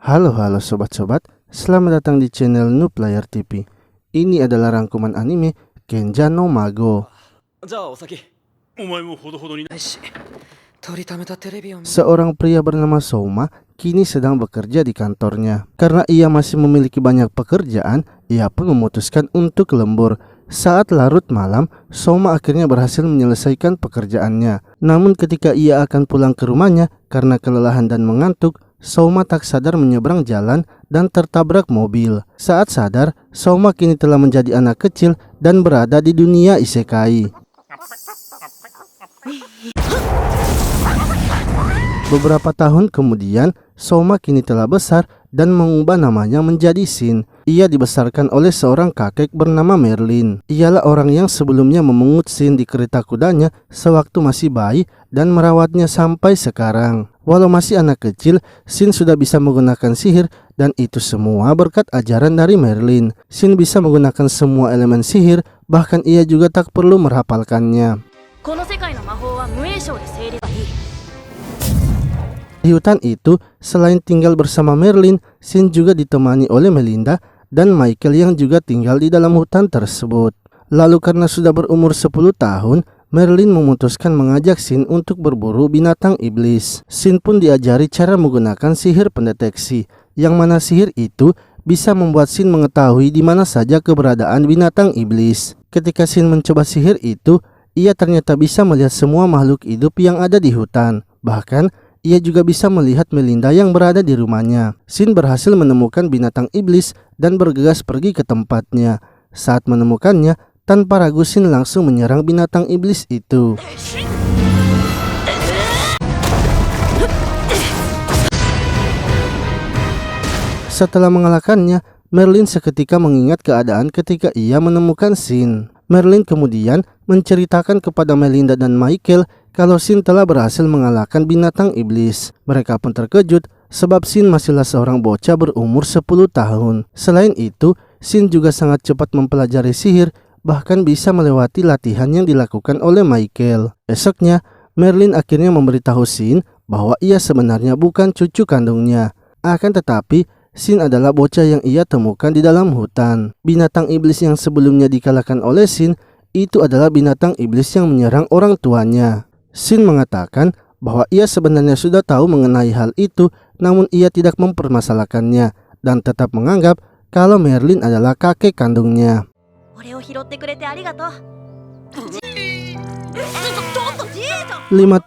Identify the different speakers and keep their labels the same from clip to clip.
Speaker 1: Halo sobat-sobat, selamat datang di channel Nooplayer TV. Ini adalah rangkuman anime Kenja no Mago. Seorang pria bernama Souma kini sedang bekerja di kantornya. Karena ia masih memiliki banyak pekerjaan, ia pun memutuskan untuk lembur. Saat larut malam, Souma akhirnya berhasil menyelesaikan pekerjaannya. Namun ketika ia akan pulang ke rumahnya karena kelelahan dan mengantuk, Souma tak sadar menyeberang jalan dan tertabrak mobil. Saat sadar, Souma kini telah menjadi anak kecil dan berada di dunia isekai. Beberapa tahun kemudian, Souma kini telah besar dan mengubah namanya menjadi Shin. Ia dibesarkan oleh seorang kakek bernama Merlin. Ialah orang yang sebelumnya memungut Shin di kereta kudanya sewaktu masih bayi dan merawatnya sampai sekarang. Walau masih anak kecil, Shin sudah bisa menggunakan sihir dan itu semua berkat ajaran dari Merlin. Shin bisa menggunakan semua elemen sihir, bahkan ia juga tak perlu merapalkannya. Di hutan itu, selain tinggal bersama Merlin, Shin juga ditemani oleh Melinda dan Michael yang juga tinggal di dalam hutan tersebut. Lalu karena sudah berumur 10 tahun, Merlin memutuskan mengajak Shin untuk berburu binatang iblis. Shin pun diajari cara menggunakan sihir pendeteksi, yang mana sihir itu bisa membuat Shin mengetahui di mana saja keberadaan binatang iblis. Ketika Shin mencoba sihir itu, ia ternyata bisa melihat semua makhluk hidup yang ada di hutan. Bahkan, ia juga bisa melihat Melinda yang berada di rumahnya. Shin berhasil menemukan binatang iblis dan bergegas pergi ke tempatnya. Saat menemukannya, tanpa ragu Shin langsung menyerang binatang iblis itu. Setelah mengalahkannya, Merlin seketika mengingat keadaan ketika ia menemukan Shin. Merlin kemudian menceritakan kepada Melinda dan Michael kalau Shin telah berhasil mengalahkan binatang iblis. Mereka pun terkejut sebab Shin masihlah seorang bocah berumur 10 tahun. Selain itu, Shin juga sangat cepat mempelajari sihir, bahkan bisa melewati latihan yang dilakukan oleh Michael. Esoknya, Merlin akhirnya memberitahu Shin bahwa ia sebenarnya bukan cucu kandungnya. Akan tetapi, Shin adalah bocah yang ia temukan di dalam hutan. Binatang iblis yang sebelumnya dikalahkan oleh Shin itu adalah binatang iblis yang menyerang orang tuanya. Shin mengatakan bahwa ia sebenarnya sudah tahu mengenai hal itu, namun ia tidak mempermasalahkannya dan tetap menganggap kalau Merlin adalah kakek kandungnya. 5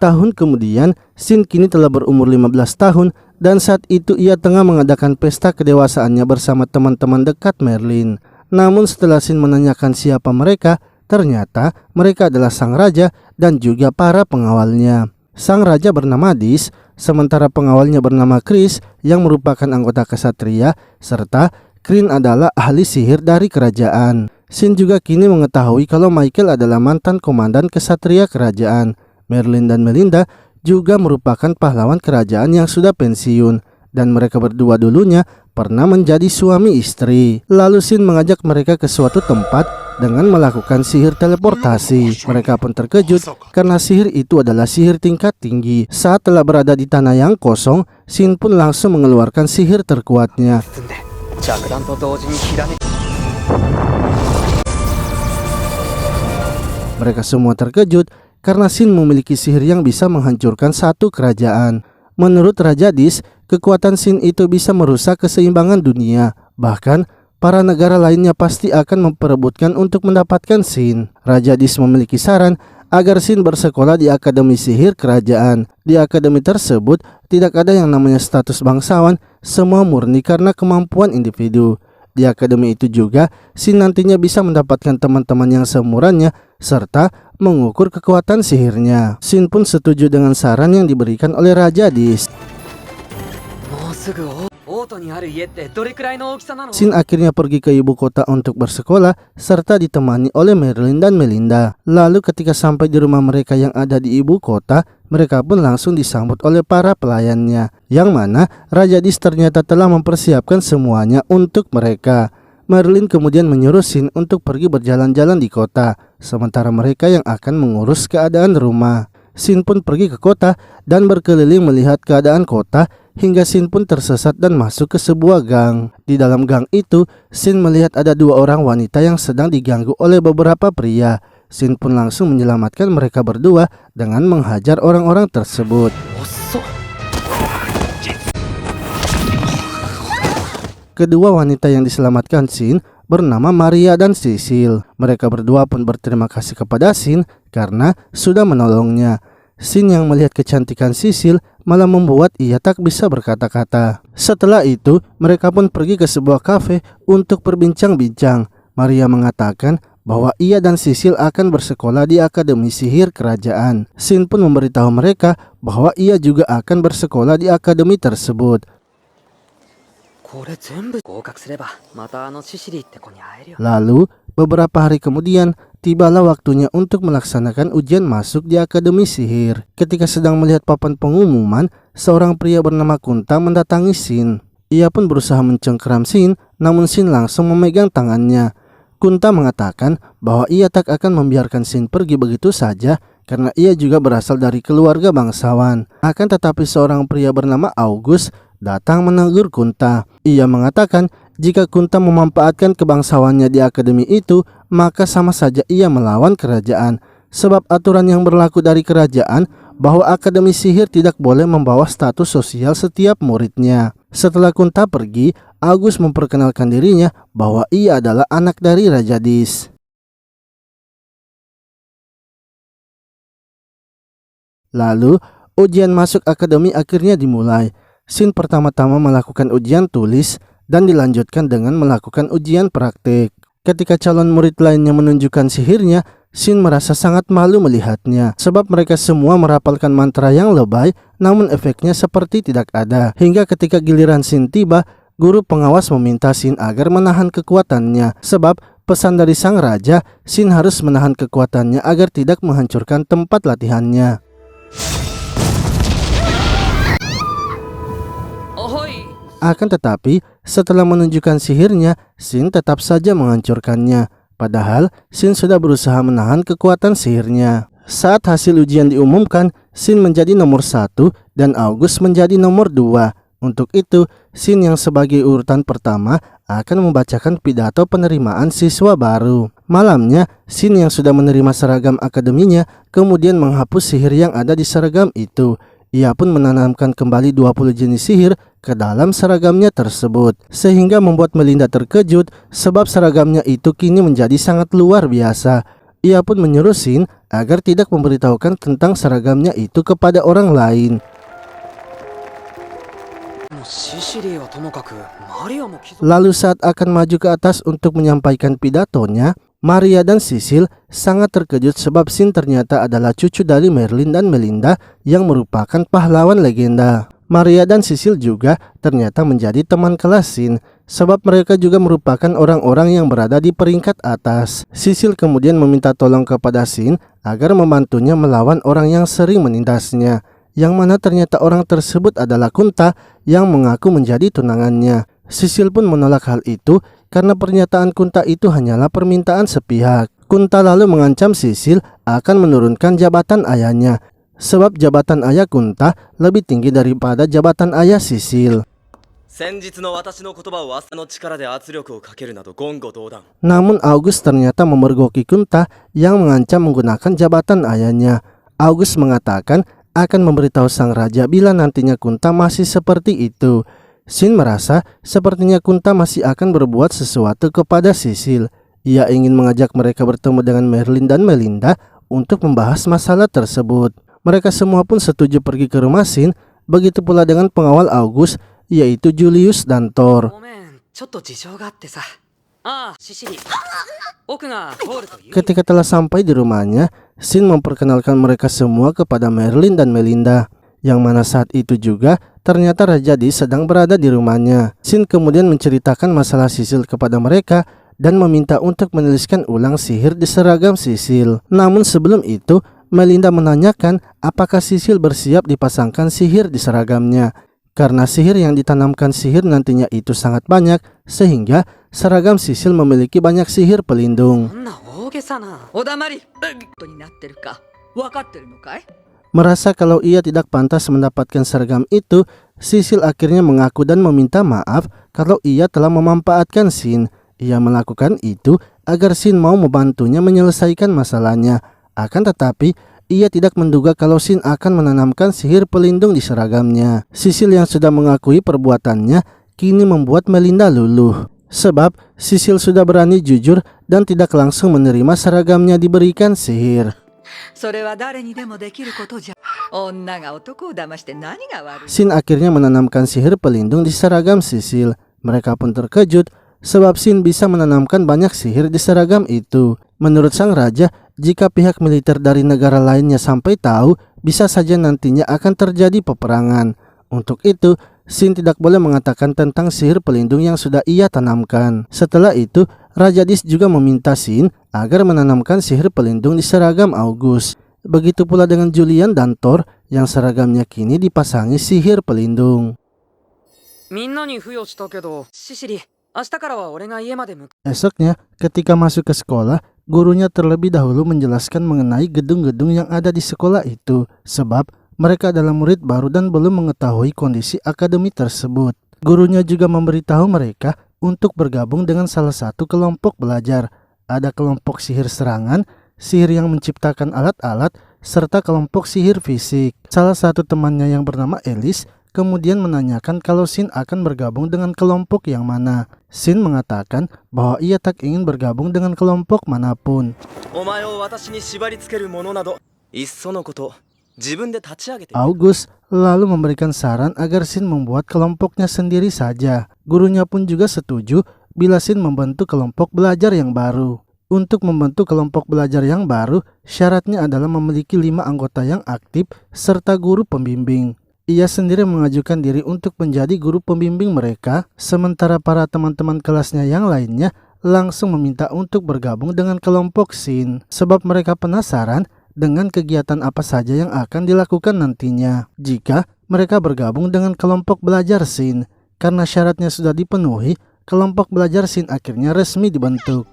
Speaker 1: tahun kemudian, Shin kini telah berumur 15 tahun dan saat itu ia tengah mengadakan pesta kedewasaannya bersama teman-teman dekat Merlin. Namun setelah Shin menanyakan siapa mereka, ternyata mereka adalah sang raja dan juga para pengawalnya. Sang raja bernama Dis, sementara pengawalnya bernama Chris yang merupakan anggota kesatria, serta Krin adalah ahli sihir dari kerajaan. Shin juga kini mengetahui kalau Michael adalah mantan komandan kesatria kerajaan. Merlin dan Melinda juga merupakan pahlawan kerajaan yang sudah pensiun, dan mereka berdua dulunya pernah menjadi suami istri. Lalu Shin mengajak mereka ke suatu tempat dengan melakukan sihir teleportasi. Mereka pun terkejut karena sihir itu adalah sihir tingkat tinggi. Saat telah berada di tanah yang kosong, Shin pun langsung mengeluarkan sihir terkuatnya. Mereka semua terkejut karena Shin memiliki sihir yang bisa menghancurkan satu kerajaan. Menurut Raja Dis, kekuatan Shin itu bisa merusak keseimbangan dunia. Bahkan, para negara lainnya pasti akan memperebutkan untuk mendapatkan Shin. Raja Dis memiliki saran agar Shin bersekolah di Akademi Sihir Kerajaan. Di akademi tersebut, tidak ada yang namanya status bangsawan, semua murni karena kemampuan individu. Di akademi itu juga, Shin nantinya bisa mendapatkan teman-teman yang seumurannya, serta mengukur kekuatan sihirnya. Shin pun setuju dengan saran yang diberikan oleh Raja Dis. Shin akhirnya pergi ke ibu kota untuk bersekolah, serta ditemani oleh Merlin dan Melinda. Lalu ketika sampai di rumah mereka yang ada di ibu kota, mereka pun langsung disambut oleh para pelayannya, yang mana Raja Dis ternyata telah mempersiapkan semuanya untuk mereka. Merlin kemudian menyuruh Shin untuk pergi berjalan-jalan di kota, sementara mereka yang akan mengurus keadaan rumah. Shin pun pergi ke kota dan berkeliling melihat keadaan kota hingga Shin pun tersesat dan masuk ke sebuah gang. Di dalam gang itu, Shin melihat ada dua orang wanita yang sedang diganggu oleh beberapa pria. Shin pun langsung menyelamatkan mereka berdua dengan menghajar orang-orang tersebut. Kedua wanita yang diselamatkan Shin bernama Maria dan Sisil. Mereka berdua pun berterima kasih kepada Shin karena sudah menolongnya. Shin yang melihat kecantikan Sisil malah membuat ia tak bisa berkata-kata. Setelah itu, mereka pun pergi ke sebuah kafe untuk berbincang-bincang. Maria mengatakan bahwa ia dan Sisil akan bersekolah di Akademi Sihir Kerajaan. Shin pun memberitahu mereka bahwa ia juga akan bersekolah di akademi tersebut. Lalu, beberapa hari kemudian, tibalah waktunya untuk melaksanakan ujian masuk di Akademi Sihir. Ketika sedang melihat papan pengumuman, seorang pria bernama Kunta mendatangi Shin. Ia pun berusaha mencengkeram Shin, namun Shin langsung memegang tangannya. Kunta mengatakan bahwa ia tak akan membiarkan Shin pergi begitu saja karena ia juga berasal dari keluarga bangsawan. Akan tetapi seorang pria bernama August datang menegur Kunta. Ia mengatakan jika Kunta memanfaatkan kebangsawannya di akademi itu, maka sama saja ia melawan kerajaan. Sebab aturan yang berlaku dari kerajaan bahwa akademi sihir tidak boleh membawa status sosial setiap muridnya. Setelah Kunta pergi, August memperkenalkan dirinya bahwa ia adalah anak dari Raja Dis. Lalu, ujian masuk akademi akhirnya dimulai. Shin pertama-tama melakukan ujian tulis dan dilanjutkan dengan melakukan ujian praktik. Ketika calon murid lainnya menunjukkan sihirnya, Shin merasa sangat malu melihatnya sebab mereka semua merapalkan mantra yang lebay, namun efeknya seperti tidak ada. Hingga ketika giliran Shin tiba, guru pengawas meminta Shin agar menahan kekuatannya sebab pesan dari sang raja, Shin harus menahan kekuatannya agar tidak menghancurkan tempat latihannya. Akan tetapi, setelah menunjukkan sihirnya, Shin tetap saja menghancurkannya. Padahal, Shin sudah berusaha menahan kekuatan sihirnya. Saat hasil ujian diumumkan, Shin menjadi nomor 1 dan August menjadi nomor 2. Untuk itu, Shin yang sebagai urutan pertama akan membacakan pidato penerimaan siswa baru. Malamnya, Shin yang sudah menerima seragam akademinya kemudian menghapus sihir yang ada di seragam itu. Ia pun menanamkan kembali 20 jenis sihir ke dalam seragamnya tersebut, sehingga membuat Melinda terkejut sebab seragamnya itu kini menjadi sangat luar biasa. Ia pun menyuruh Shin agar tidak memberitahukan tentang seragamnya itu kepada orang lain. Lalu saat akan maju ke atas untuk menyampaikan pidatonya, Maria dan Sisil sangat terkejut sebab Shin ternyata adalah cucu dari Merlin dan Melinda yang merupakan pahlawan legenda. Maria dan Sisil juga ternyata menjadi teman kelas Shin sebab mereka juga merupakan orang-orang yang berada di peringkat atas. Sisil kemudian meminta tolong kepada Shin agar membantunya melawan orang yang sering menindasnya, yang mana ternyata orang tersebut adalah Kunta yang mengaku menjadi tunangannya. Sisil pun menolak hal itu karena pernyataan Kunta itu hanyalah permintaan sepihak. Kunta lalu mengancam Sisil akan menurunkan jabatan ayahnya sebab jabatan ayah Kunta lebih tinggi daripada jabatan ayah Sisil. Namun August ternyata memergoki Kunta yang mengancam menggunakan jabatan ayahnya. August mengatakan akan memberitahu sang raja bila nantinya Kunta masih seperti itu. Shin merasa sepertinya Kunta masih akan berbuat sesuatu kepada Sisil. Ia ingin mengajak mereka bertemu dengan Merlin dan Melinda untuk membahas masalah tersebut. Mereka semua pun setuju pergi ke rumah Shin, begitu pula dengan pengawal August, yaitu Julius dan Thor. Ketika telah sampai di rumahnya, Shin memperkenalkan mereka semua kepada Merlin dan Melinda, yang mana saat itu juga ternyata Raja Dis sedang berada di rumahnya. Shin kemudian menceritakan masalah Sisil kepada mereka dan meminta untuk menuliskan ulang sihir di seragam Sisil. Namun sebelum itu, Melinda menanyakan apakah Sisil bersiap dipasangkan sihir di seragamnya. Karena sihir yang ditanamkan sihir nantinya itu sangat banyak, sehingga seragam Sisil memiliki banyak sihir pelindung. Merasa kalau ia tidak pantas mendapatkan seragam itu, Sisil akhirnya mengaku dan meminta maaf kalau ia telah memanfaatkan Shin. Ia melakukan itu agar Shin mau membantunya menyelesaikan masalahnya. Akan tetapi, ia tidak menduga kalau Shin akan menanamkan sihir pelindung di seragamnya. Sisil yang sudah mengakui perbuatannya kini membuat Melinda luluh. Sebab Sisil sudah berani jujur dan tidak langsung menerima seragamnya diberikan sihir. Shin akhirnya menanamkan sihir pelindung di seragam Sisil. Mereka pun terkejut sebab Shin bisa menanamkan banyak sihir di seragam itu. Menurut sang raja, jika pihak militer dari negara lainnya sampai tahu, bisa saja nantinya akan terjadi peperangan. Untuk itu, Shin tidak boleh mengatakan tentang sihir pelindung yang sudah ia tanamkan. Setelah itu, Raja Dis juga meminta Shin agar menanamkan sihir pelindung di seragam August. Begitu pula dengan Julian dan Thor yang seragamnya kini dipasangi sihir pelindung. Esoknya, ketika masuk ke sekolah, gurunya terlebih dahulu menjelaskan mengenai gedung-gedung yang ada di sekolah itu, sebab mereka adalah murid baru dan belum mengetahui kondisi akademi tersebut. Gurunya juga memberitahu mereka untuk bergabung dengan salah satu kelompok belajar. Ada kelompok sihir serangan, sihir yang menciptakan alat-alat, serta kelompok sihir fisik. Salah satu temannya yang bernama Alice kemudian menanyakan kalau Shin akan bergabung dengan kelompok yang mana. Shin mengatakan bahwa ia tak ingin bergabung dengan kelompok manapun. August lalu memberikan saran agar Shin membuat kelompoknya sendiri saja. Gurunya pun juga setuju bila Shin membentuk kelompok belajar yang baru. Untuk membentuk kelompok belajar yang baru, syaratnya adalah memiliki 5 anggota yang aktif serta guru pembimbing. Ia sendiri mengajukan diri untuk menjadi guru pembimbing mereka, sementara para teman-teman kelasnya yang lainnya langsung meminta untuk bergabung dengan kelompok Shin, sebab mereka penasaran dengan kegiatan apa saja yang akan dilakukan nantinya jika mereka bergabung dengan kelompok belajar Shin. Karena syaratnya sudah dipenuhi, kelompok belajar Shin akhirnya resmi dibentuk.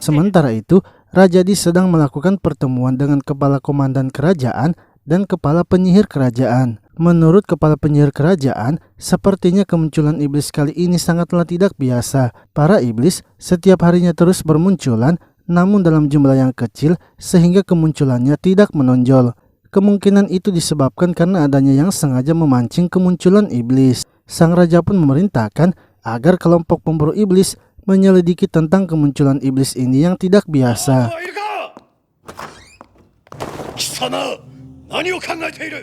Speaker 1: Sementara itu, Raja Dis sedang melakukan pertemuan dengan kepala komandan kerajaan dan kepala penyihir kerajaan. Menurut kepala penyihir kerajaan, sepertinya kemunculan iblis kali ini sangatlah tidak biasa. Para iblis setiap harinya terus bermunculan, namun dalam jumlah yang kecil sehingga kemunculannya tidak menonjol. Kemungkinan itu disebabkan karena adanya yang sengaja memancing kemunculan iblis. Sang raja pun memerintahkan agar kelompok pemburu iblis menyelidiki tentang kemunculan iblis ini yang tidak biasa.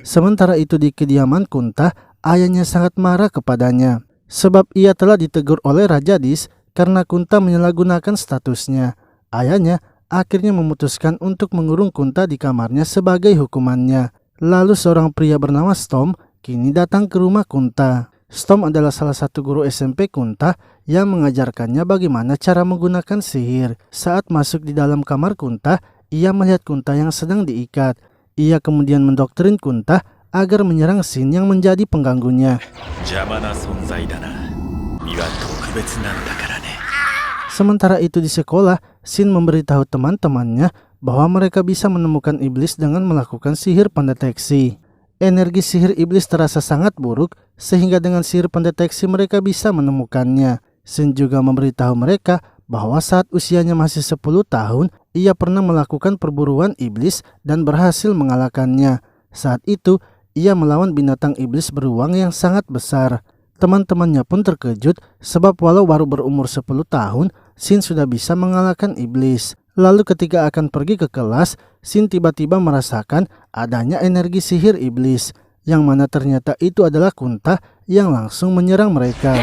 Speaker 1: Sementara itu di kediaman Kunta, ayahnya sangat marah kepadanya sebab ia telah ditegur oleh Raja Dis karena Kunta menyalahgunakan statusnya. Ayahnya akhirnya memutuskan untuk mengurung Kunta di kamarnya sebagai hukumannya. Lalu seorang pria bernama Storm kini datang ke rumah Kunta. Storm adalah salah satu guru SMP Kunta yang mengajarkannya bagaimana cara menggunakan sihir. Saat masuk di dalam kamar Kunta, ia melihat Kunta yang sedang diikat. Ia kemudian mendoktrin Kunta agar menyerang Shin yang menjadi pengganggunya. Sementara itu di sekolah, Shin memberitahu teman-temannya bahwa mereka bisa menemukan iblis dengan melakukan sihir pendeteksi. Energi sihir iblis terasa sangat buruk, sehingga dengan sihir pendeteksi mereka bisa menemukannya. Shin juga memberitahu mereka bahwa saat usianya masih 10 tahun, ia pernah melakukan perburuan iblis dan berhasil mengalahkannya. Saat itu, ia melawan binatang iblis beruang yang sangat besar. Teman-temannya pun terkejut sebab walau baru berumur 10 tahun, Shin sudah bisa mengalahkan iblis. Lalu ketika akan pergi ke kelas, Shin tiba-tiba merasakan adanya energi sihir iblis, yang mana ternyata itu adalah Kunta yang langsung menyerang mereka.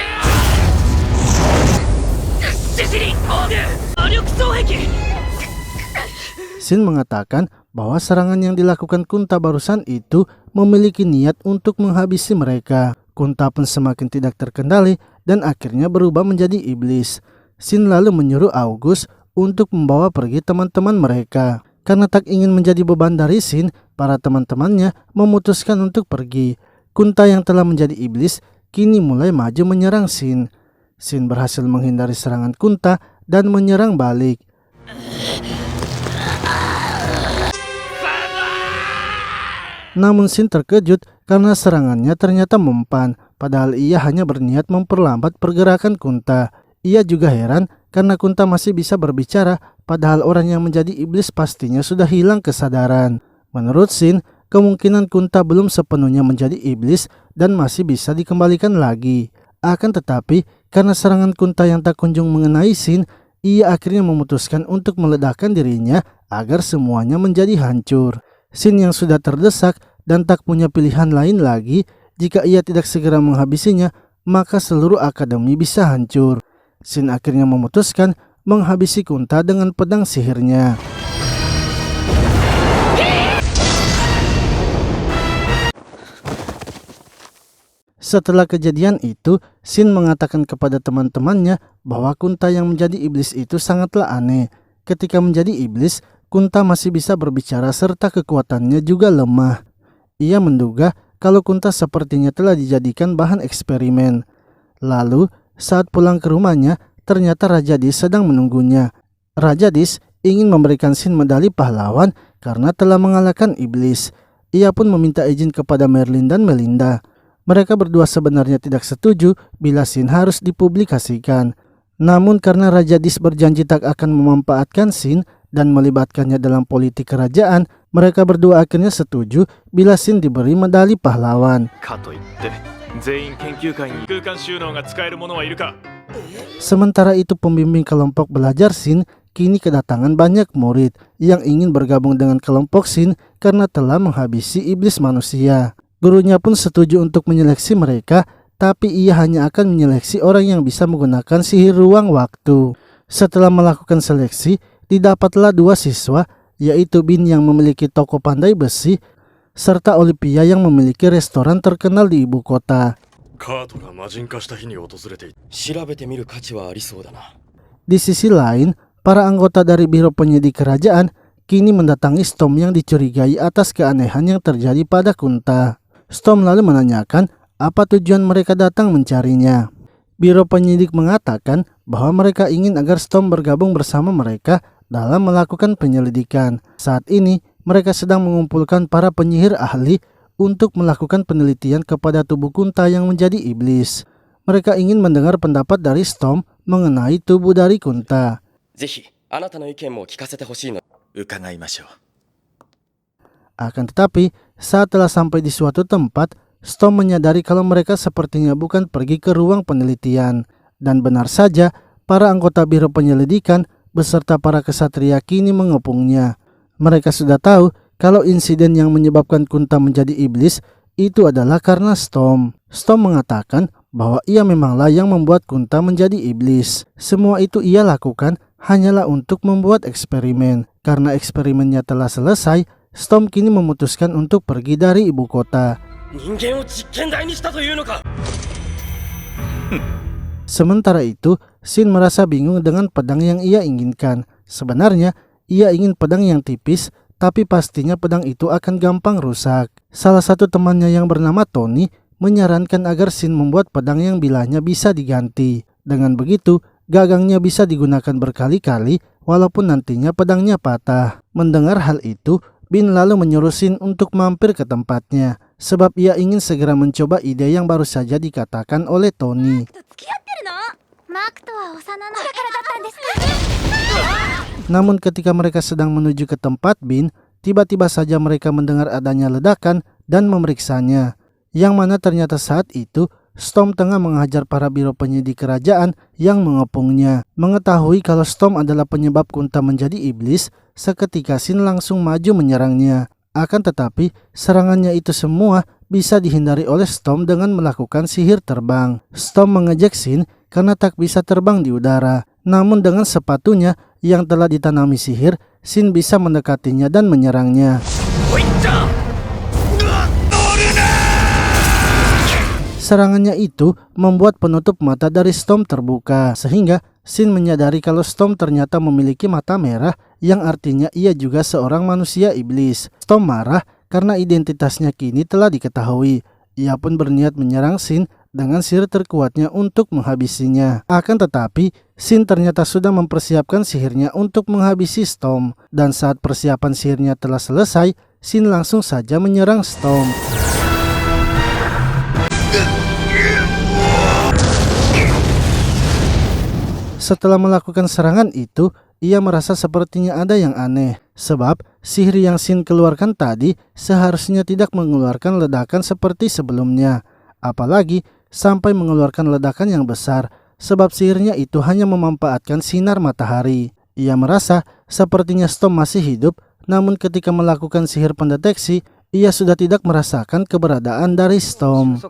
Speaker 1: Shin mengatakan bahwa serangan yang dilakukan Kunta barusan itu memiliki niat untuk menghabisi mereka. Kunta pun semakin tidak terkendali dan akhirnya berubah menjadi iblis. Shin lalu menyuruh August untuk membawa pergi teman-teman mereka. Karena tak ingin menjadi beban dari Shin, para teman-temannya memutuskan untuk pergi. Kunta yang telah menjadi iblis kini mulai maju menyerang Shin. Shin berhasil menghindari serangan Kunta dan menyerang balik. Namun Shin terkejut karena serangannya ternyata mempan, padahal ia hanya berniat memperlambat pergerakan Kunta. Ia juga heran karena Kunta masih bisa berbicara, padahal orang yang menjadi iblis pastinya sudah hilang kesadaran. Menurut Shin, kemungkinan Kunta belum sepenuhnya menjadi iblis dan masih bisa dikembalikan lagi. Akan tetapi, karena serangan Kunta yang tak kunjung mengenai Shin, ia akhirnya memutuskan untuk meledakkan dirinya agar semuanya menjadi hancur. Shin yang sudah terdesak dan tak punya pilihan lain lagi, jika ia tidak segera menghabisinya, maka seluruh akademi bisa hancur. Shin akhirnya memutuskan menghabisi Kunta dengan pedang sihirnya. Setelah kejadian itu, Shin mengatakan kepada teman-temannya bahwa Kunta yang menjadi iblis itu sangatlah aneh. Ketika menjadi iblis, Kunta masih bisa berbicara serta kekuatannya juga lemah. Ia menduga kalau Kunta sepertinya telah dijadikan bahan eksperimen. Lalu, saat pulang ke rumahnya, ternyata Raja Dis sedang menunggunya. Raja Dis ingin memberikan Shin medali pahlawan karena telah mengalahkan iblis. Ia pun meminta izin kepada Merlin dan Melinda. Mereka berdua sebenarnya tidak setuju bila Shin harus dipublikasikan. Namun karena Raja Dis berjanji tak akan memanfaatkan Shin dan melibatkannya dalam politik kerajaan, mereka berdua akhirnya setuju bila Shin diberi medali pahlawan. Sementara itu pembimbing kelompok belajar Shin kini kedatangan banyak murid yang ingin bergabung dengan kelompok Shin karena telah menghabisi iblis manusia. Gurunya pun setuju untuk menyeleksi mereka, tapi ia hanya akan menyeleksi orang yang bisa menggunakan sihir ruang waktu. Setelah melakukan seleksi, didapatlah 2 siswa, yaitu Bin yang memiliki toko pandai besi, serta Olivia yang memiliki restoran terkenal di ibu kota. Di sisi lain, para anggota dari Biro Penyidik Kerajaan kini mendatangi Storm yang dicurigai atas keanehan yang terjadi pada Kunta. Storm lalu menanyakan apa tujuan mereka datang mencarinya. Biro Penyidik mengatakan bahwa mereka ingin agar Storm bergabung bersama mereka dalam melakukan penyelidikan. Saat ini, mereka sedang mengumpulkan para penyihir ahli untuk melakukan penelitian kepada tubuh Kunta yang menjadi iblis. Mereka ingin mendengar pendapat dari Storm mengenai tubuh dari Kunta. Akan tetapi, saat telah sampai di suatu tempat, Storm menyadari kalau mereka sepertinya bukan pergi ke ruang penelitian. Dan benar saja, para anggota Biro Penyelidikan beserta para kesatria kini mengepungnya. Mereka sudah tahu kalau insiden yang menyebabkan Kunta menjadi iblis itu adalah karena Storm. Storm mengatakan bahwa ia memanglah yang membuat Kunta menjadi iblis. Semua itu ia lakukan hanyalah untuk membuat eksperimen. Karena eksperimennya telah selesai, Storm kini memutuskan untuk pergi dari ibu kota. Sementara itu, Shin merasa bingung dengan pedang yang ia inginkan. Sebenarnya, ia ingin pedang yang tipis, tapi pastinya pedang itu akan gampang rusak. Salah satu temannya yang bernama Tony menyarankan agar Shin membuat pedang yang bilahnya bisa diganti. Dengan begitu, gagangnya bisa digunakan berkali-kali walaupun nantinya pedangnya patah. Mendengar hal itu, Bin lalu menyuruh Shin untuk mampir ke tempatnya, sebab ia ingin segera mencoba ide yang baru saja dikatakan oleh Tony. Namun ketika mereka sedang menuju ke tempat Bin, tiba-tiba saja mereka mendengar adanya ledakan dan memeriksanya, yang mana ternyata saat itu Storm tengah menghajar para biro penyidik kerajaan yang mengepungnya. Mengetahui kalau Storm adalah penyebab Kunta menjadi iblis, seketika Shin langsung maju menyerangnya. Akan tetapi, serangannya itu semua bisa dihindari oleh Storm dengan melakukan sihir terbang. Storm mengejek Shin karena tak bisa terbang di udara. Namun dengan sepatunya yang telah ditanami sihir, Shin bisa mendekatinya dan menyerangnya. Serangannya itu membuat penutup mata dari Storm terbuka, sehingga Shin menyadari kalau Storm ternyata memiliki mata merah, yang artinya ia juga seorang manusia iblis. Storm marah karena identitasnya kini telah diketahui. Ia pun berniat menyerang Shin dengan sihir terkuatnya untuk menghabisinya. Akan tetapi, Shin ternyata sudah mempersiapkan sihirnya untuk menghabisi Storm. Dan saat persiapan sihirnya telah selesai, Shin langsung saja menyerang Storm. Setelah melakukan serangan itu, ia merasa sepertinya ada yang aneh. Sebab sihir yang Shin keluarkan tadi seharusnya tidak mengeluarkan ledakan seperti sebelumnya. Apalagi sampai mengeluarkan ledakan yang besar. Sebab sihirnya itu hanya memanfaatkan sinar matahari. Ia merasa sepertinya Storm masih hidup. Namun ketika melakukan sihir pendeteksi, ia sudah tidak merasakan keberadaan dari Storm.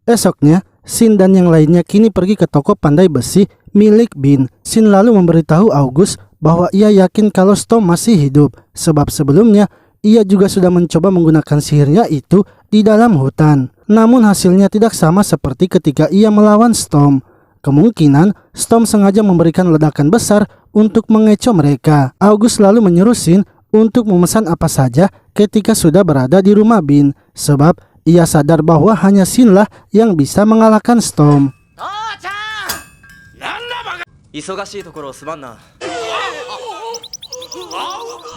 Speaker 1: Esoknya, Shin dan yang lainnya kini pergi ke toko pandai besi milik Bin. Shin lalu memberitahu August bahwa ia yakin kalau Storm masih hidup. Sebab sebelumnya, ia juga sudah mencoba menggunakan sihirnya itu di dalam hutan. Namun hasilnya tidak sama seperti ketika ia melawan Storm. Kemungkinan Storm sengaja memberikan ledakan besar untuk mengecoh mereka. August lalu menyuruh Shin untuk memesan apa saja ketika sudah berada di rumah Bin. Sebab ia sadar bahwa hanya Shin lah yang bisa mengalahkan Storm.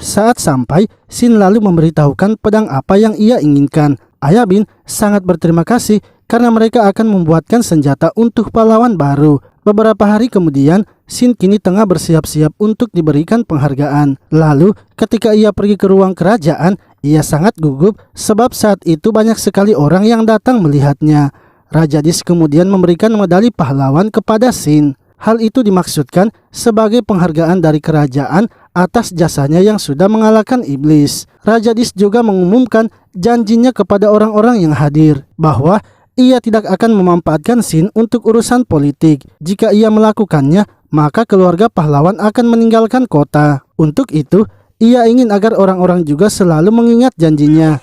Speaker 1: Saat sampai, Shin lalu memberitahukan pedang apa yang ia inginkan. Ayah Bin sangat berterima kasih karena mereka akan membuatkan senjata untuk pahlawan baru. Beberapa hari kemudian, Shin kini tengah bersiap-siap untuk diberikan penghargaan. Lalu, ketika ia pergi ke ruang kerajaan, ia sangat gugup sebab saat itu banyak sekali orang yang datang melihatnya. Raja Dis kemudian memberikan medali pahlawan kepada Shin. Hal itu dimaksudkan sebagai penghargaan dari kerajaan atas jasanya yang sudah mengalahkan iblis. Raja Dis juga mengumumkan janjinya kepada orang-orang yang hadir bahwa ia tidak akan memanfaatkan Shin untuk urusan politik. Jika ia melakukannya, maka keluarga pahlawan akan meninggalkan kota. Untuk itu, ia ingin agar orang-orang juga selalu mengingat janjinya.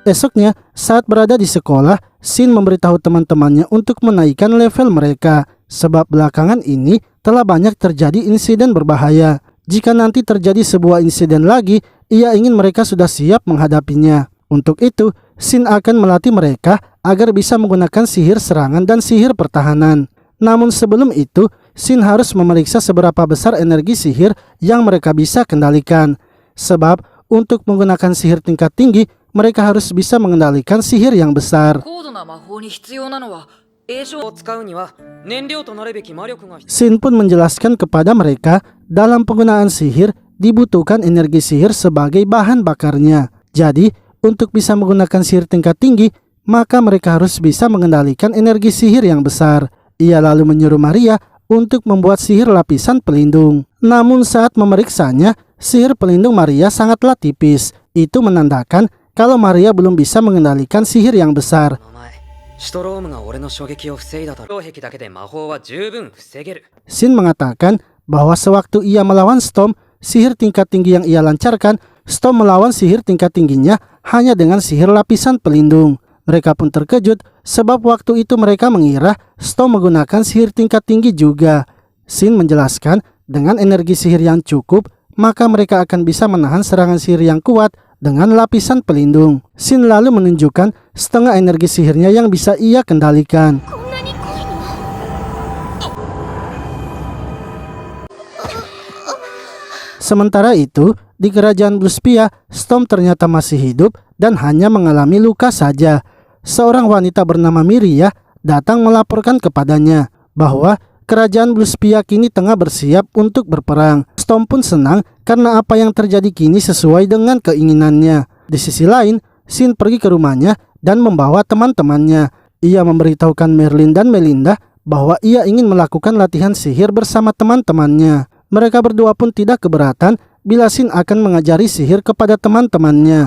Speaker 1: Esoknya, saat berada di sekolah, Shin memberitahu teman-temannya untuk menaikkan level mereka. Sebab belakangan ini telah banyak terjadi insiden berbahaya. Jika nanti terjadi sebuah insiden lagi, ia ingin mereka sudah siap menghadapinya. Untuk itu, Shin akan melatih mereka agar bisa menggunakan sihir serangan dan sihir pertahanan. Namun sebelum itu, Shin harus memeriksa seberapa besar energi sihir yang mereka bisa kendalikan. Sebab untuk menggunakan sihir tingkat tinggi, mereka harus bisa mengendalikan sihir yang besar. Shin pun menjelaskan kepada mereka dalam penggunaan sihir dibutuhkan energi sihir sebagai bahan bakarnya. Jadi, untuk bisa menggunakan sihir tingkat tinggi, maka mereka harus bisa mengendalikan energi sihir yang besar. Ia lalu menyuruh Maria untuk membuat sihir lapisan pelindung. Namun saat memeriksanya, sihir pelindung Maria sangatlah tipis. Itu menandakan kalau Maria belum bisa mengendalikan sihir yang besar. Shin mengatakan bahwa sewaktu ia melawan Storm, sihir tingkat tinggi yang ia lancarkan, Storm melawan sihir tingkat tingginya hanya dengan sihir lapisan pelindung. Mereka pun terkejut sebab waktu itu mereka mengira Storm menggunakan sihir tingkat tinggi juga. Shin menjelaskan dengan energi sihir yang cukup, maka mereka akan bisa menahan serangan sihir yang kuat dengan lapisan pelindung. Shin lalu menunjukkan setengah energi sihirnya yang bisa ia kendalikan. Sementara itu, di kerajaan Bluespia, Storm ternyata masih hidup dan hanya mengalami luka saja. Seorang wanita bernama Miria datang melaporkan kepadanya bahwa kerajaan Bluespia kini tengah bersiap untuk berperang. Storm pun senang karena apa yang terjadi kini sesuai dengan keinginannya. Di sisi lain, Shin pergi ke rumahnya dan membawa teman-temannya. Ia memberitahukan Merlin dan Melinda bahwa ia ingin melakukan latihan sihir bersama teman-temannya. Mereka berdua pun tidak keberatan bila Shin akan mengajari sihir kepada teman-temannya.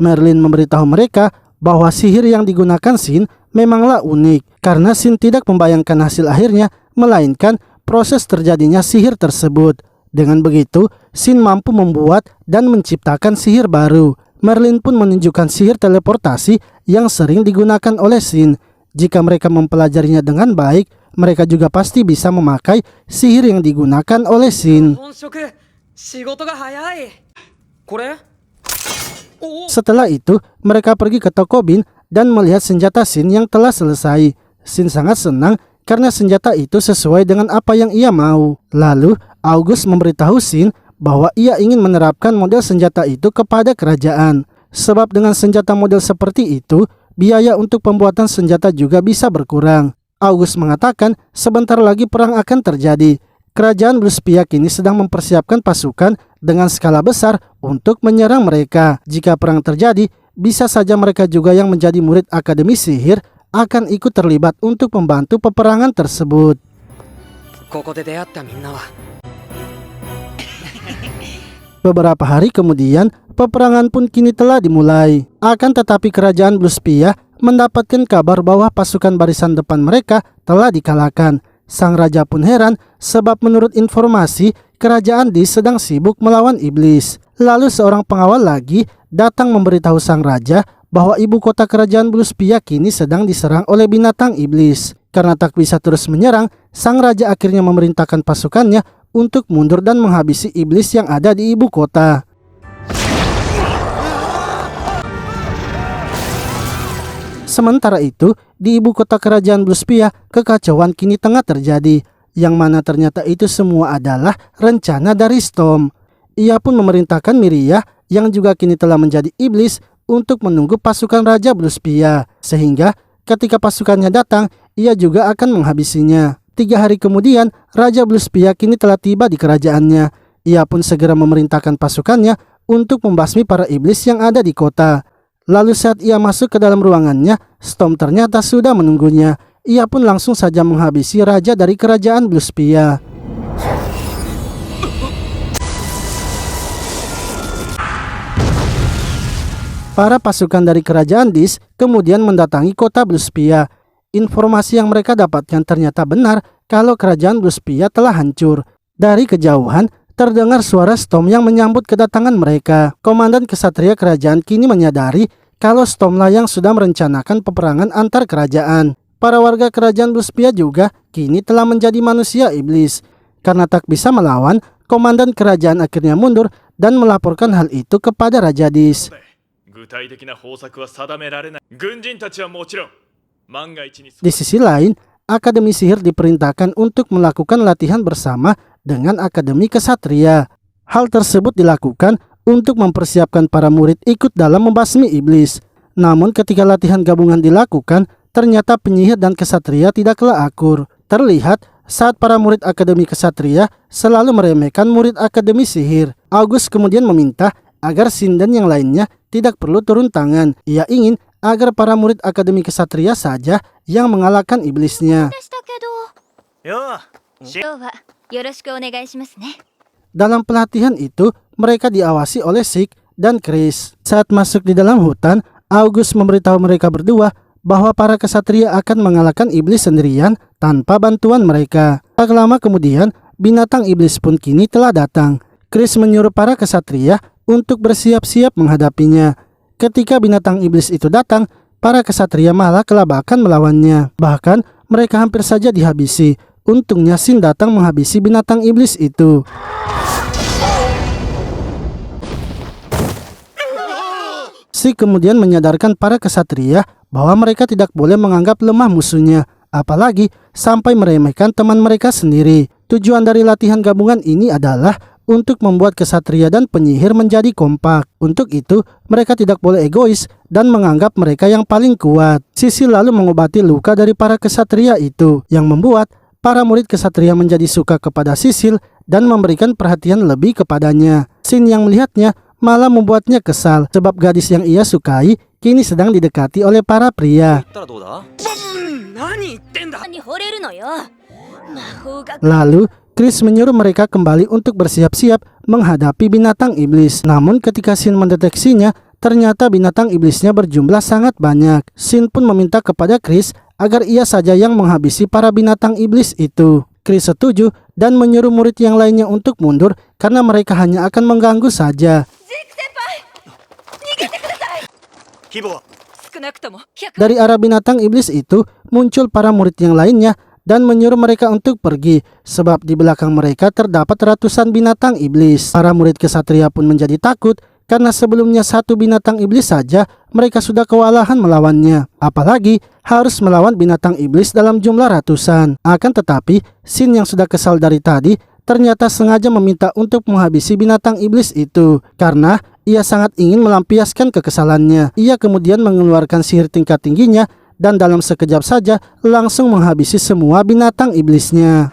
Speaker 1: Merlin memberitahu mereka bahwa sihir yang digunakan Shin memanglah unik karena Shin tidak membayangkan hasil akhirnya, melainkan proses terjadinya sihir tersebut. Dengan begitu, Shin mampu membuat dan menciptakan sihir baru. Merlin pun menunjukkan sihir teleportasi yang sering digunakan oleh Shin. Jika mereka mempelajarinya dengan baik, mereka juga pasti bisa memakai sihir yang digunakan oleh Shin. Setelah itu, mereka pergi ke toko Bin dan melihat senjata Shin yang telah selesai. Shin sangat senang karena senjata itu sesuai dengan apa yang ia mau. Lalu August memberitahu Shin bahwa ia ingin menerapkan model senjata itu kepada kerajaan. Sebab dengan senjata model seperti itu, biaya untuk pembuatan senjata juga bisa berkurang. August mengatakan sebentar lagi perang akan terjadi. Kerajaan Bluespia kini sedang mempersiapkan pasukan dengan skala besar untuk menyerang mereka. Jika perang terjadi, bisa saja mereka juga yang menjadi murid Akademi Sihir akan ikut terlibat untuk membantu peperangan tersebut. Beberapa hari kemudian, peperangan pun kini telah dimulai. Akan tetapi kerajaan Bluespia mendapatkan kabar bahwa pasukan barisan depan mereka telah dikalahkan. Sang raja pun heran sebab menurut informasi kerajaan Dis sedang sibuk melawan iblis. Lalu seorang pengawal lagi datang memberitahu sang raja bahwa ibu kota kerajaan Bluespia kini sedang diserang oleh binatang iblis. Karena tak bisa terus menyerang, sang raja akhirnya memerintahkan pasukannya untuk mundur dan menghabisi iblis yang ada di ibu kota. Sementara itu, di ibu kota kerajaan Bluespia, kekacauan kini tengah terjadi, yang mana ternyata itu semua adalah rencana dari Storm. Ia pun memerintahkan Miria, yang juga kini telah menjadi iblis, untuk menunggu pasukan Raja Bluespia, sehingga ketika pasukannya datang, ia juga akan menghabisinya. 3 hari kemudian, Raja Bluespia kini telah tiba di kerajaannya. Ia pun segera memerintahkan pasukannya untuk membasmi para iblis yang ada di kota. Lalu saat ia masuk ke dalam ruangannya, Storm ternyata sudah menunggunya. Ia pun langsung saja menghabisi raja dari kerajaan Bluespia. Para pasukan dari kerajaan Dis kemudian mendatangi kota Bluespia. Informasi yang mereka dapatkan ternyata benar kalau kerajaan Bluespia telah hancur. Dari kejauhan, terdengar suara Storm yang menyambut kedatangan mereka. Komandan kesatria kerajaan kini menyadari kalau Stormlah yang sudah merencanakan peperangan antar kerajaan. Para warga kerajaan Bluespia juga kini telah menjadi manusia iblis. Karena tak bisa melawan, komandan kerajaan akhirnya mundur dan melaporkan hal itu kepada Raja Dis. Di sisi lain, Akademi Sihir diperintahkan untuk melakukan latihan bersama dengan Akademi Kesatria. Hal tersebut dilakukan untuk mempersiapkan para murid ikut dalam membasmi iblis. Namun ketika latihan gabungan dilakukan, ternyata penyihir dan kesatria tidaklah akur. Terlihat saat para murid Akademi Kesatria selalu meremehkan murid Akademi Sihir. August kemudian meminta agar Shin dan yang lainnya tidak perlu turun tangan. Ia ingin agar para murid Akademi Kesatria saja yang mengalahkan iblisnya. Dalam pelatihan itu, mereka diawasi oleh Sik dan Chris. Saat masuk di dalam hutan, August memberitahu mereka berdua bahwa para kesatria akan mengalahkan iblis sendirian tanpa bantuan mereka. Tak lama kemudian, binatang iblis pun kini telah datang. Chris menyuruh para kesatria untuk bersiap-siap menghadapinya. Ketika binatang iblis itu datang, para kesatria malah kelabakan melawannya. Bahkan mereka hampir saja dihabisi. Untungnya Shin datang menghabisi binatang iblis itu. Sik kemudian menyadarkan para kesatria bahwa mereka tidak boleh menganggap lemah musuhnya, apalagi sampai meremehkan teman mereka sendiri. Tujuan dari latihan gabungan ini adalah untuk membuat kesatria dan penyihir menjadi kompak. Untuk itu, mereka tidak boleh egois dan menganggap mereka yang paling kuat. Sisil lalu mengobati luka dari para kesatria itu, yang membuat para murid kesatria menjadi suka kepada Sisil dan memberikan perhatian lebih kepadanya. Shin yang melihatnya malah membuatnya kesal sebab gadis yang ia sukai kini sedang didekati oleh para pria. Lalu Chris menyuruh mereka kembali untuk bersiap-siap menghadapi binatang iblis. Namun ketika Shin mendeteksinya, ternyata binatang iblisnya berjumlah sangat banyak. Shin pun meminta kepada Chris agar ia saja yang menghabisi para binatang iblis itu. Chris setuju dan menyuruh murid yang lainnya untuk mundur karena mereka hanya akan mengganggu saja. Dari arah binatang iblis itu muncul para murid yang lainnya dan menyuruh mereka untuk pergi sebab di belakang mereka terdapat ratusan binatang iblis. Para murid kesatria pun menjadi takut karena sebelumnya satu binatang iblis saja mereka sudah kewalahan melawannya, apalagi harus melawan binatang iblis dalam jumlah ratusan. Akan tetapi Shin yang sudah kesal dari tadi ternyata sengaja meminta untuk menghabisi binatang iblis itu karena ia sangat ingin melampiaskan kekesalannya. Ia kemudian mengeluarkan sihir tingkat tingginya dan dalam sekejap saja langsung menghabisi semua binatang iblisnya.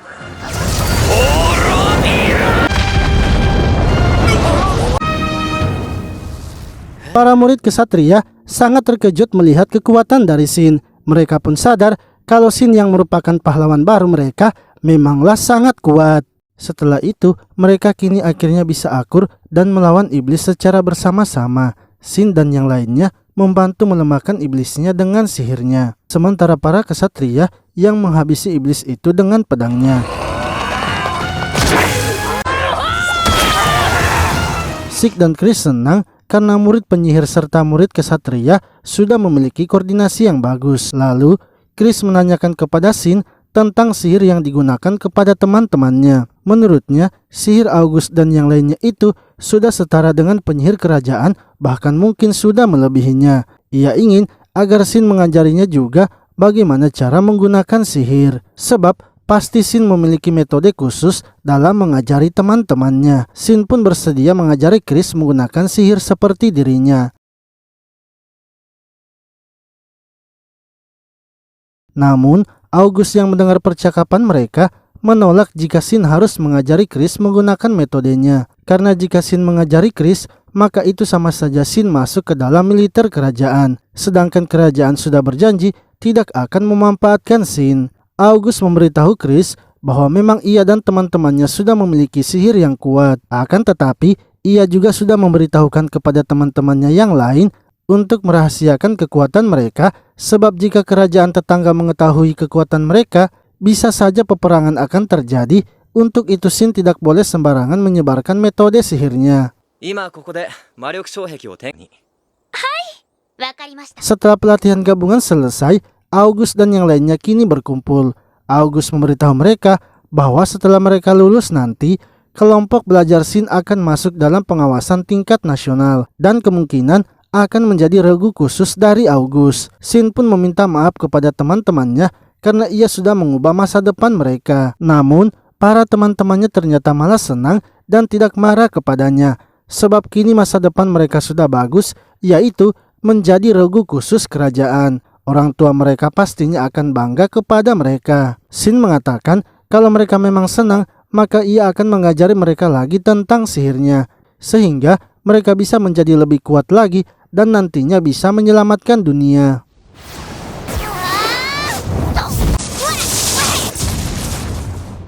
Speaker 1: Para murid kesatria sangat terkejut melihat kekuatan dari Shin. Mereka pun sadar kalau Shin yang merupakan pahlawan baru mereka memanglah sangat kuat. Setelah itu, mereka kini akhirnya bisa akur dan melawan iblis secara bersama-sama. Shin dan yang lainnya membantu melemahkan iblisnya dengan sihirnya. Sementara para kesatria yang menghabisi iblis itu dengan pedangnya. Sik dan Chris senang karena murid penyihir serta murid kesatria sudah memiliki koordinasi yang bagus. Lalu, Chris menanyakan kepada Shin tentang sihir yang digunakan kepada teman-temannya. Menurutnya, sihir August dan yang lainnya itu sudah setara dengan penyihir kerajaan, bahkan mungkin sudah melebihinya. Ia ingin agar Shin mengajarinya juga bagaimana cara menggunakan sihir. Sebab pasti Shin memiliki metode khusus dalam mengajari teman-temannya. Shin pun bersedia mengajari Chris menggunakan sihir seperti dirinya. Namun, August yang mendengar percakapan mereka menolak jika Shin harus mengajari Chris menggunakan metodenya. Karena jika Shin mengajari Chris, maka itu sama saja Shin masuk ke dalam militer kerajaan. Sedangkan kerajaan sudah berjanji tidak akan memanfaatkan Shin. August memberitahu Chris bahwa memang ia dan teman-temannya sudah memiliki sihir yang kuat. Akan tetapi, ia juga sudah memberitahukan kepada teman-temannya yang lain untuk merahasiakan kekuatan mereka, sebab jika kerajaan tetangga mengetahui kekuatan mereka, bisa saja peperangan akan terjadi. Untuk itu Shin tidak boleh sembarangan menyebarkan metode sihirnya. Setelah pelatihan gabungan selesai, August dan yang lainnya kini berkumpul. August memberitahu mereka bahwa setelah mereka lulus nanti, kelompok belajar Shin akan masuk dalam pengawasan tingkat nasional dan kemungkinan akan menjadi regu khusus dari August. Shin pun meminta maaf kepada teman-temannya karena ia sudah mengubah masa depan mereka. Namun, para teman-temannya ternyata malah senang dan tidak marah kepadanya, sebab kini masa depan mereka sudah bagus, yaitu menjadi regu khusus kerajaan. Orang tua mereka pastinya akan bangga kepada mereka. Shin mengatakan kalau mereka memang senang, maka ia akan mengajari mereka lagi tentang sihirnya, sehingga mereka bisa menjadi lebih kuat lagi dan nantinya bisa menyelamatkan dunia.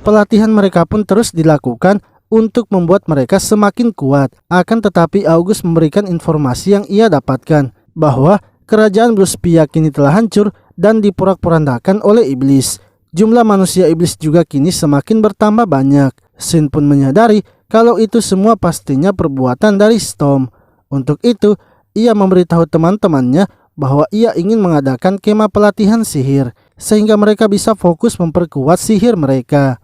Speaker 1: Pelatihan mereka pun terus dilakukan untuk membuat mereka semakin kuat. Akan tetapi August memberikan informasi yang ia dapatkan bahwa kerajaan Bluespia kini telah hancur dan diporak-porandakan oleh iblis. Jumlah manusia iblis juga kini semakin bertambah banyak. Shin pun menyadari kalau itu semua pastinya perbuatan dari Storm. Untuk itu, ia memberitahu teman-temannya bahwa ia ingin mengadakan kemah pelatihan sihir sehingga mereka bisa fokus memperkuat sihir mereka.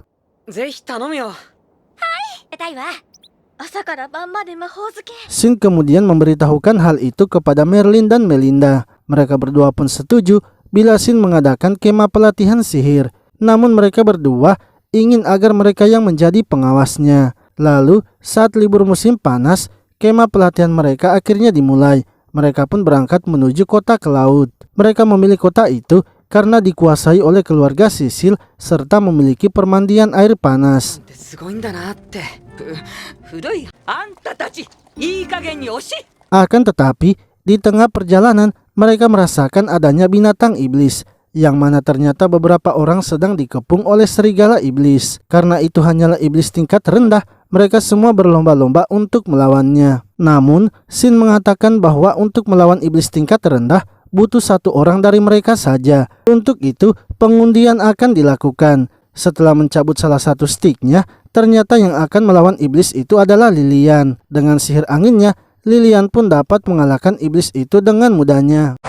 Speaker 1: Shin kemudian memberitahukan hal itu kepada Merlin dan Melinda. Mereka berdua pun setuju bila Shin mengadakan kemah pelatihan sihir. Namun mereka berdua ingin agar mereka yang menjadi pengawasnya. Lalu saat libur musim panas, kemah pelatihan mereka akhirnya dimulai. Mereka pun berangkat menuju kota ke laut. Mereka memilih kota itu karena dikuasai oleh keluarga Sisil serta memiliki permandian air panas. Akan tetapi, di tengah perjalanan mereka merasakan adanya binatang iblis, yang mana ternyata beberapa orang sedang dikepung oleh serigala iblis. Karena itu hanyalah iblis tingkat rendah, mereka semua berlomba-lomba untuk melawannya. Namun, Shin mengatakan bahwa untuk melawan iblis tingkat rendah, butuh satu orang dari mereka saja. Untuk itu, pengundian akan dilakukan. Setelah mencabut salah satu sticknya, ternyata yang akan melawan iblis itu adalah Lilian. Dengan sihir anginnya, Lilian pun dapat mengalahkan iblis itu dengan mudahnya.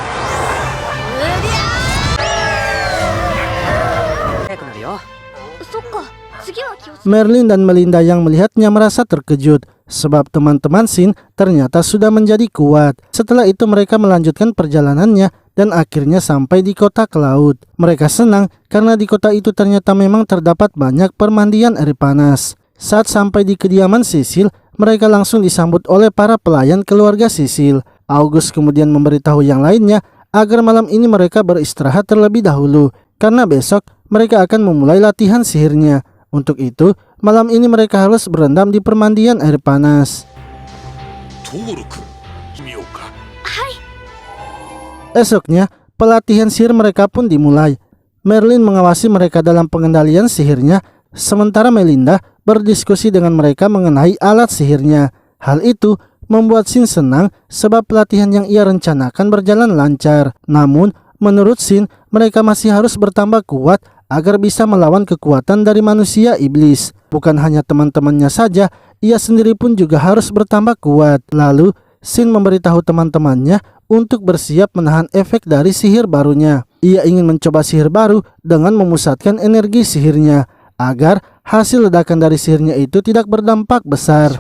Speaker 1: Merlin dan Melinda yang melihatnya merasa terkejut. sebab teman-teman Shin ternyata sudah menjadi kuat. Setelah itu mereka melanjutkan perjalanannya dan akhirnya sampai di kota ke laut. Mereka senang karena di kota itu ternyata memang terdapat banyak permandian air panas. Saat sampai di kediaman Sisil, mereka langsung disambut oleh para pelayan keluarga Sisil. August kemudian memberitahu yang lainnya agar malam ini mereka beristirahat terlebih dahulu karena besok mereka akan memulai latihan sihirnya. Untuk itu, malam ini mereka harus berendam di permandian air panas. Esoknya, pelatihan sihir mereka pun dimulai. Merlin mengawasi mereka dalam pengendalian sihirnya, sementara Melinda berdiskusi dengan mereka mengenai alat sihirnya. Hal itu membuat Shin senang sebab pelatihan yang ia rencanakan berjalan lancar. Namun, menurut Shin, mereka masih harus bertambah kuat agar bisa melawan kekuatan dari manusia iblis. Bukan hanya teman-temannya saja, ia sendiri pun juga harus bertambah kuat. Lalu, Shin memberitahu teman-temannya untuk bersiap menahan efek dari sihir barunya. Ia ingin mencoba sihir baru dengan memusatkan energi sihirnya agar hasil ledakan dari sihirnya itu tidak berdampak besar.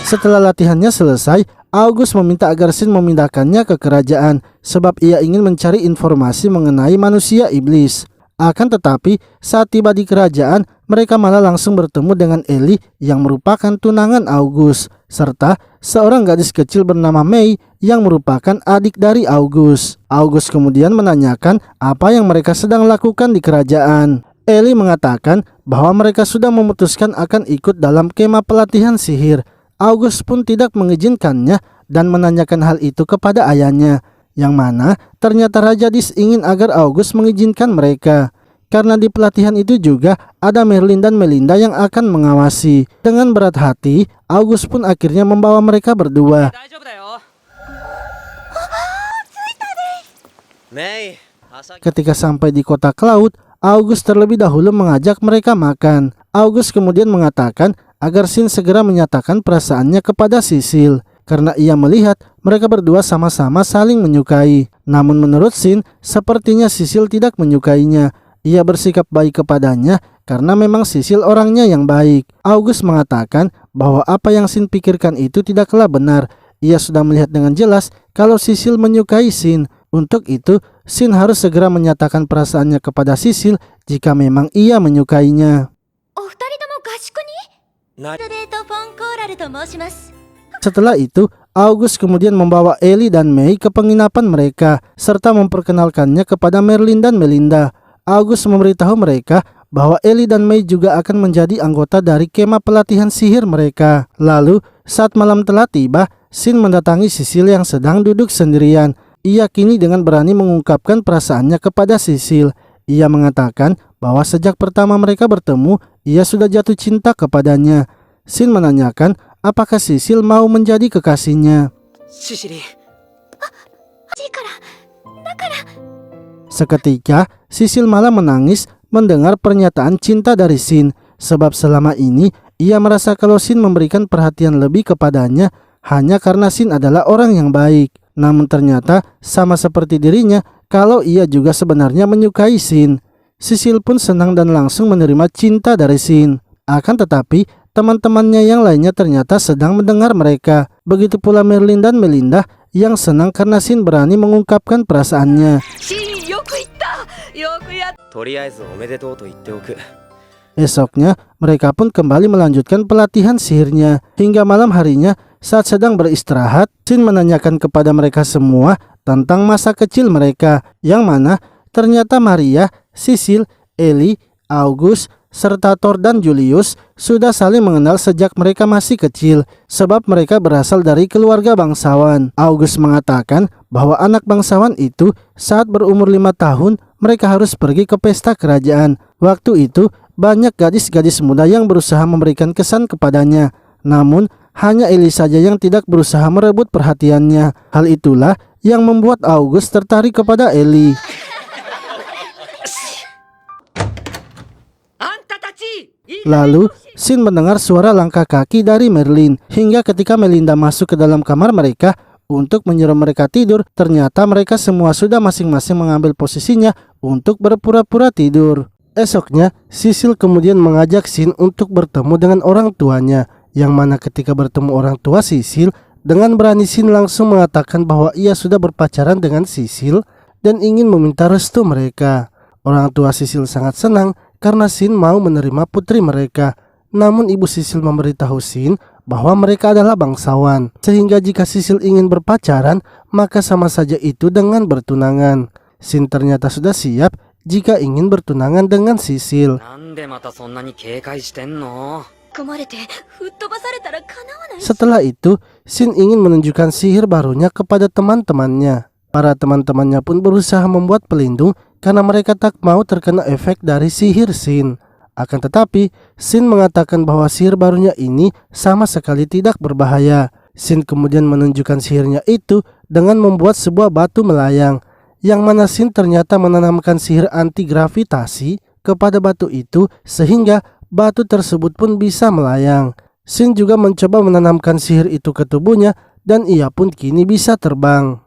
Speaker 1: Setelah latihannya selesai, August meminta agar Shin memindahkannya ke kerajaan sebab ia ingin mencari informasi mengenai manusia iblis. Akan tetapi, saat tiba di kerajaan, mereka malah langsung bertemu dengan Ellie yang merupakan tunangan August, serta seorang gadis kecil bernama Mei yang merupakan adik dari August. August kemudian menanyakan apa yang mereka sedang lakukan di kerajaan. Ellie mengatakan bahwa mereka sudah memutuskan akan ikut dalam kemah pelatihan sihir. August pun tidak mengizinkannya dan menanyakan hal itu kepada ayahnya, yang mana ternyata Raja Dis ingin agar August mengizinkan mereka. Karena di pelatihan itu juga ada Merlin dan Melinda yang akan mengawasi. Dengan berat hati, August pun akhirnya membawa mereka berdua. Ketika sampai di kota Cloud, August terlebih dahulu mengajak mereka makan. August kemudian mengatakan agar Shin segera menyatakan perasaannya kepada Sisil karena ia melihat mereka berdua sama-sama saling menyukai. Namun menurut Shin, sepertinya Sisil tidak menyukainya. Ia bersikap baik kepadanya karena memang Sisil orangnya yang baik. August mengatakan bahwa apa yang Shin pikirkan itu tidaklah benar. Ia sudah melihat dengan jelas kalau Sisil menyukai Shin. Untuk itu, Shin harus segera menyatakan perasaannya kepada Sisil jika memang ia menyukainya. Setelah itu, August kemudian membawa Ellie dan Mei ke penginapan mereka serta memperkenalkannya kepada Merlin dan Melinda. August memberitahu mereka bahwa Ellie dan Mei juga akan menjadi anggota dari kemah pelatihan sihir mereka. Lalu, saat malam telah tiba, Shin mendatangi Sisil yang sedang duduk sendirian. Ia kini dengan berani mengungkapkan perasaannya kepada Sisil. Ia mengatakan bahwa sejak pertama mereka bertemu, ia sudah jatuh cinta kepadanya. Shin menanyakan apakah Sisil mau menjadi kekasihnya. Seketika, Sisil malah menangis mendengar pernyataan cinta dari Shin, sebab selama ini ia merasa kalau Shin memberikan perhatian lebih kepadanya hanya karena Shin adalah orang yang baik. Namun ternyata sama seperti dirinya kalau ia juga sebenarnya menyukai Shin. Sisil pun senang dan langsung menerima cinta dari Shin. Akan tetapi teman-temannya yang lainnya ternyata sedang mendengar mereka. Begitu pula Merlin dan Melinda yang senang karena Shin berani mengungkapkan perasaannya. Esoknya mereka pun kembali melanjutkan pelatihan sihirnya. Hingga malam harinya saat sedang beristirahat, Shin menanyakan kepada mereka semua tentang masa kecil mereka, yang mana ternyata Maria, Sisil, Ellie, August, serta Thor dan Julius sudah saling mengenal sejak mereka masih kecil, sebab mereka berasal dari keluarga bangsawan. August mengatakan bahwa anak bangsawan itu saat berumur 5 tahun mereka harus pergi ke pesta kerajaan. Waktu itu banyak gadis-gadis muda yang berusaha memberikan kesan kepadanya, namun hanya Ellie saja yang tidak berusaha merebut perhatiannya. Hal itulah yang membuat August tertarik kepada Ellie. Lalu, Shin mendengar suara langkah kaki dari Merlin. Hingga ketika Melinda masuk ke dalam kamar mereka untuk menyuruh mereka tidur, ternyata mereka semua sudah masing-masing mengambil posisinya untuk berpura-pura tidur. Esoknya, Sisil kemudian mengajak Shin untuk bertemu dengan orang tuanya, yang mana ketika bertemu orang tua Sisil, dengan berani Shin langsung mengatakan bahwa ia sudah berpacaran dengan Sisil dan ingin meminta restu mereka. Orang tua Sisil sangat senang karena Shin mau menerima putri mereka. Namun ibu Sisil memberitahu Shin bahwa mereka adalah bangsawan, sehingga jika Sisil ingin berpacaran, maka sama saja itu dengan bertunangan. Shin ternyata sudah siap jika ingin bertunangan dengan Sisil. Setelah itu, Shin ingin menunjukkan sihir barunya kepada teman-temannya. Para teman-temannya pun berusaha membuat pelindung karena mereka tak mau terkena efek dari sihir Shin. Akan tetapi, Shin mengatakan bahwa sihir barunya ini sama sekali tidak berbahaya. Shin kemudian menunjukkan sihirnya itu dengan membuat sebuah batu melayang, yang mana Shin ternyata menanamkan sihir anti gravitasi kepada batu itu sehingga batu tersebut pun bisa melayang. Shin juga mencoba menanamkan sihir itu ke tubuhnya dan ia pun kini bisa terbang.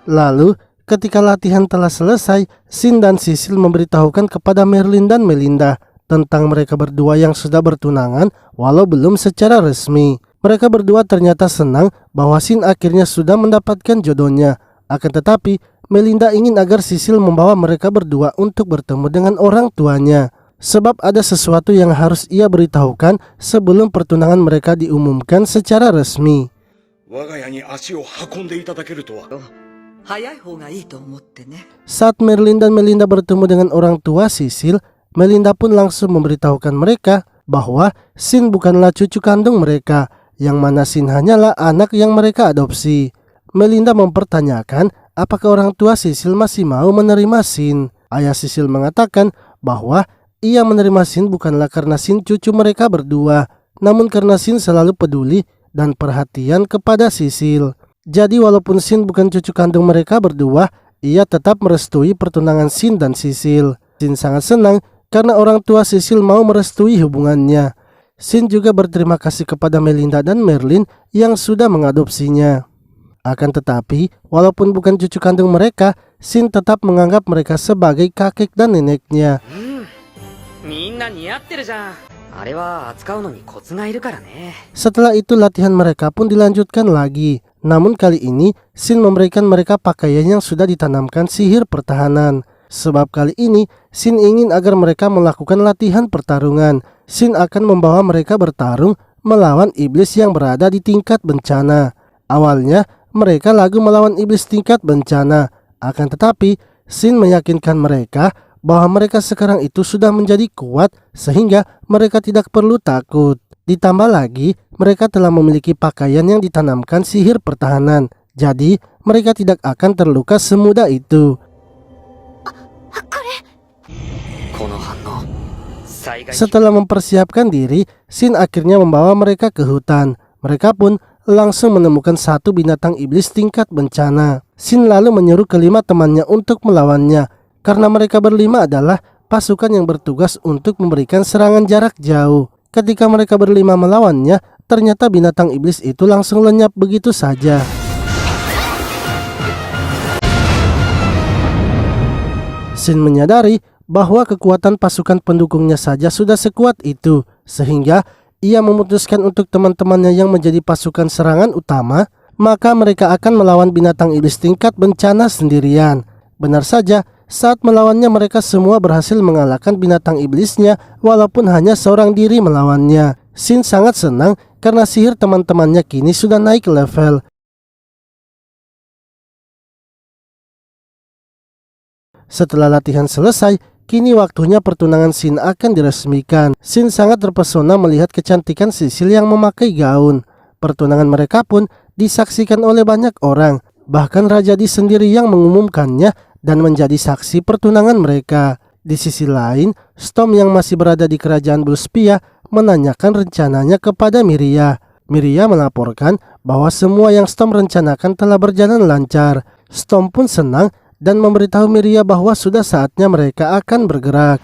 Speaker 1: Lalu, ketika latihan telah selesai, Shin dan Sisil memberitahukan kepada Merlin dan Melinda tentang mereka berdua yang sudah bertunangan walau belum secara resmi. Mereka berdua ternyata senang bahwa Shin akhirnya sudah mendapatkan jodohnya. Akan tetapi, Melinda ingin agar Sisil membawa mereka berdua untuk bertemu dengan orang tuanya. Sebab ada sesuatu yang harus ia beritahukan sebelum pertunangan mereka diumumkan secara resmi. Saat Merlin dan Melinda bertemu dengan orang tua Sisil, Melinda pun langsung memberitahukan mereka bahwa Shin bukanlah cucu kandung mereka, yang mana Shin hanyalah anak yang mereka adopsi. Melinda mempertanyakan apakah orang tua Sisil masih mau menerima Shin. Ayah Sisil mengatakan bahwa ia menerima Shin bukanlah karena Shin cucu mereka berdua, namun karena Shin selalu peduli dan perhatian kepada Sisil. Jadi walaupun Shin bukan cucu kandung mereka berdua, ia tetap merestui pertunangan Shin dan Sisil. Shin sangat senang karena orang tua Sisil mau merestui hubungannya. Shin juga berterima kasih kepada Melinda dan Merlin yang sudah mengadopsinya. Akan tetapi, walaupun bukan cucu kandung mereka, Shin tetap menganggap mereka sebagai kakek dan neneknya. Setelah itu latihan mereka pun dilanjutkan lagi. Namun kali ini Shin memberikan mereka pakaian yang sudah ditanamkan sihir pertahanan. Sebab kali ini Shin ingin agar mereka melakukan latihan pertarungan. Shin akan membawa mereka bertarung melawan iblis yang berada di tingkat bencana. Awalnya mereka lagu melawan iblis tingkat bencana. Akan tetapi Shin meyakinkan mereka bahwa mereka sekarang itu sudah menjadi kuat sehingga mereka tidak perlu takut. Ditambah lagi, mereka telah memiliki pakaian yang ditanamkan sihir pertahanan. Jadi, mereka tidak akan terluka semudah itu. Setelah mempersiapkan diri, Shin akhirnya membawa mereka ke hutan. Mereka pun langsung menemukan satu binatang iblis tingkat bencana. Shin lalu menyuruh kelima temannya untuk melawannya, karena mereka berlima adalah pasukan yang bertugas untuk memberikan serangan jarak jauh. Ketika mereka berlima melawannya, ternyata binatang iblis itu langsung lenyap begitu saja. Shin menyadari bahwa kekuatan pasukan pendukungnya saja sudah sekuat itu, sehingga ia memutuskan untuk teman-temannya yang menjadi pasukan serangan utama, maka mereka akan melawan binatang iblis tingkat bencana sendirian. Benar saja, saat melawannya mereka semua berhasil mengalahkan binatang iblisnya walaupun hanya seorang diri melawannya. Shin sangat senang karena sihir teman-temannya kini sudah naik level. Setelah latihan selesai, kini waktunya pertunangan Shin akan diresmikan. Shin sangat terpesona melihat kecantikan Sisil yang memakai gaun. Pertunangan mereka pun disaksikan oleh banyak orang, bahkan Raja Di sendiri yang mengumumkannya dan menjadi saksi pertunangan mereka. Di sisi lain, Storm yang masih berada di kerajaan Bluespia menanyakan rencananya kepada Miria. Miria melaporkan bahwa semua yang Storm rencanakan telah berjalan lancar. Storm pun senang dan memberitahu Miria bahwa sudah saatnya mereka akan bergerak.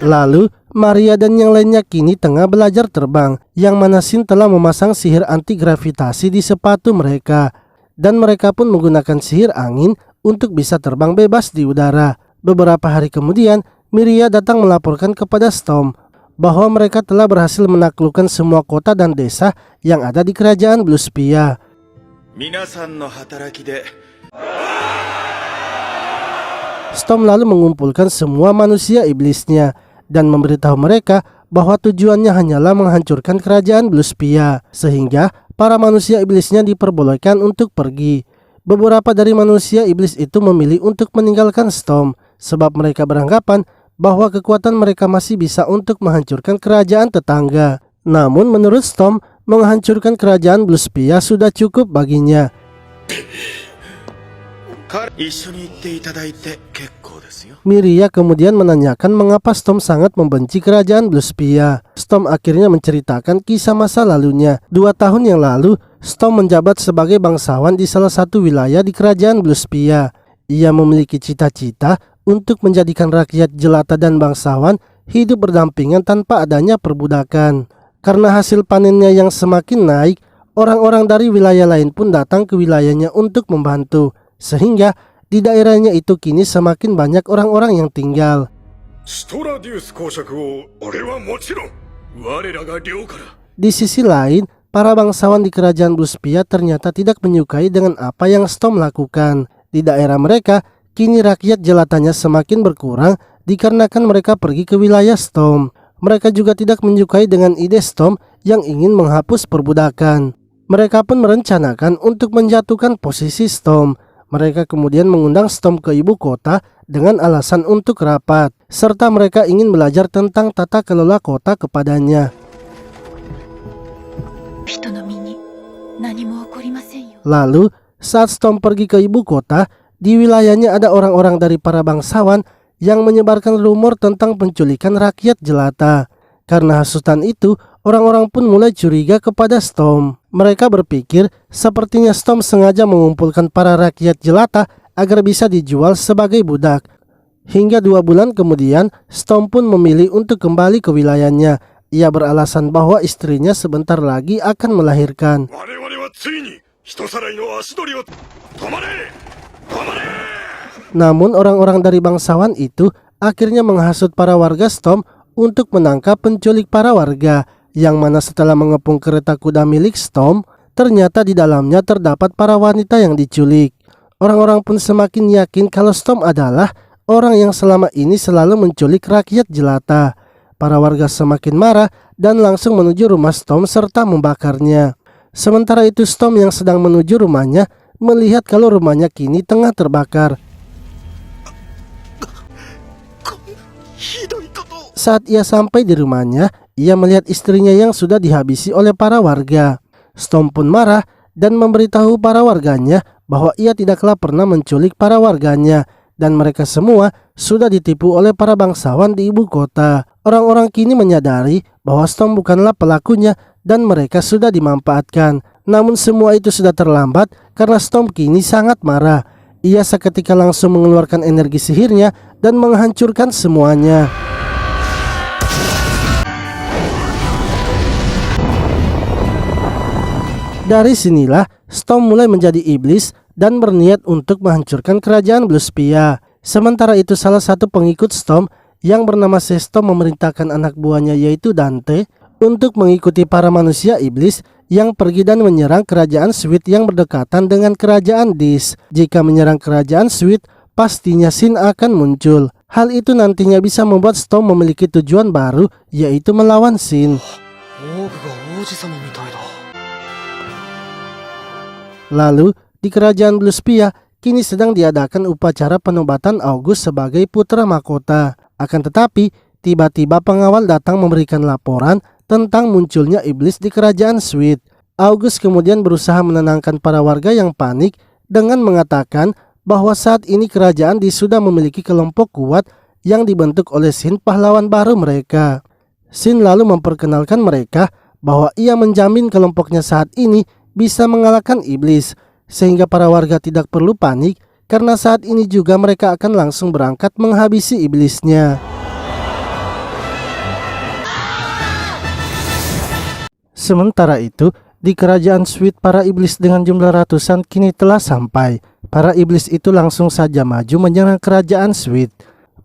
Speaker 1: Lalu Maria dan yang lainnya kini tengah belajar terbang, yang mana Shin telah memasang sihir anti gravitasi di sepatu mereka. Dan mereka pun menggunakan sihir angin untuk bisa terbang bebas di udara. Beberapa hari kemudian, Miria datang melaporkan kepada Storm bahwa mereka telah berhasil menaklukkan semua kota dan desa yang ada di kerajaan Bluespia. Storm lalu mengumpulkan semua manusia iblisnya dan memberitahu mereka bahwa tujuannya hanyalah menghancurkan kerajaan Bluespia, sehingga para manusia iblisnya diperbolehkan untuk pergi. Beberapa dari manusia iblis itu memilih untuk meninggalkan Storm sebab mereka beranggapan bahwa kekuatan mereka masih bisa untuk menghancurkan kerajaan tetangga. Namun menurut Storm, menghancurkan kerajaan Bluespia sudah cukup baginya. Miria kemudian menanyakan mengapa Storm sangat membenci kerajaan Bluespia. Storm akhirnya menceritakan kisah masa lalunya. 2 tahun yang lalu, Storm menjabat sebagai bangsawan di salah satu wilayah di kerajaan Bluespia. Ia memiliki cita-cita untuk menjadikan rakyat jelata dan bangsawan hidup berdampingan tanpa adanya perbudakan. Karena hasil panennya yang semakin naik, orang-orang dari wilayah lain pun datang ke wilayahnya untuk membantu. Sehingga di daerahnya itu kini semakin banyak orang-orang yang tinggal. Di sisi lain, para bangsawan di kerajaan Bluespia ternyata tidak menyukai dengan apa yang Storm lakukan. Di daerah mereka, kini rakyat jelatanya semakin berkurang dikarenakan mereka pergi ke wilayah Storm. Mereka juga tidak menyukai dengan ide Storm yang ingin menghapus perbudakan. Mereka pun merencanakan untuk menjatuhkan posisi Storm. Mereka kemudian mengundang Storm ke ibu kota dengan alasan untuk rapat, serta mereka ingin belajar tentang tata kelola kota kepadanya. Lalu, saat Storm pergi ke ibu kota, di wilayahnya ada orang-orang dari para bangsawan yang menyebarkan rumor tentang penculikan rakyat jelata. Karena hasutan itu, orang-orang pun mulai curiga kepada Storm. Mereka berpikir sepertinya Storm sengaja mengumpulkan para rakyat jelata agar bisa dijual sebagai budak. Hingga 2 bulan kemudian, Storm pun memilih untuk kembali ke wilayahnya. Ia beralasan bahwa istrinya sebentar lagi akan melahirkan. Namun orang-orang dari bangsawan itu akhirnya menghasut para warga Storm untuk menangkap penculik para warga, yang mana setelah mengepung kereta kuda milik Storm, ternyata di dalamnya terdapat para wanita yang diculik. Orang-orang pun semakin yakin kalau Storm adalah orang yang selama ini selalu menculik rakyat jelata. Para warga semakin marah dan langsung menuju rumah Storm serta membakarnya. Sementara itu Storm yang sedang menuju rumahnya melihat kalau rumahnya kini tengah terbakar. Saat ia sampai di rumahnya, ia melihat istrinya yang sudah dihabisi oleh para warga. Storm pun marah dan memberitahu para warganya bahwa ia tidaklah pernah menculik para warganya dan mereka semua sudah ditipu oleh para bangsawan di ibu kota. Orang-orang kini menyadari bahwa Storm bukanlah pelakunya dan mereka sudah dimanfaatkan. Namun semua itu sudah terlambat karena Storm kini sangat marah. Ia seketika langsung mengeluarkan energi sihirnya dan menghancurkan semuanya. Dari sinilah Storm mulai menjadi iblis dan berniat untuk menghancurkan kerajaan Bluespia. Sementara itu salah satu pengikut Storm yang bernama Sesto memerintahkan anak buahnya yaitu Dante untuk mengikuti para manusia iblis yang pergi dan menyerang kerajaan Sweet yang berdekatan dengan kerajaan Dis. Jika menyerang kerajaan Sweet, pastinya Shin akan muncul. Hal itu nantinya bisa membuat Storm memiliki tujuan baru, yaitu melawan Shin. Lalu, di kerajaan Bluespia, kini sedang diadakan upacara penobatan August sebagai putra mahkota. Akan tetapi, tiba-tiba pengawal datang memberikan laporan tentang munculnya iblis di kerajaan Sweet. August kemudian berusaha menenangkan para warga yang panik dengan mengatakan bahwa saat ini kerajaan sudah memiliki kelompok kuat yang dibentuk oleh Shin, pahlawan baru mereka. Shin lalu memperkenalkan mereka bahwa ia menjamin kelompoknya saat ini bisa mengalahkan iblis, sehingga para warga tidak perlu panik karena saat ini juga mereka akan langsung berangkat menghabisi iblisnya. Sementara itu, di kerajaan Sweet, para iblis dengan jumlah ratusan kini telah sampai. Para iblis itu langsung saja maju menyerang kerajaan Sweet.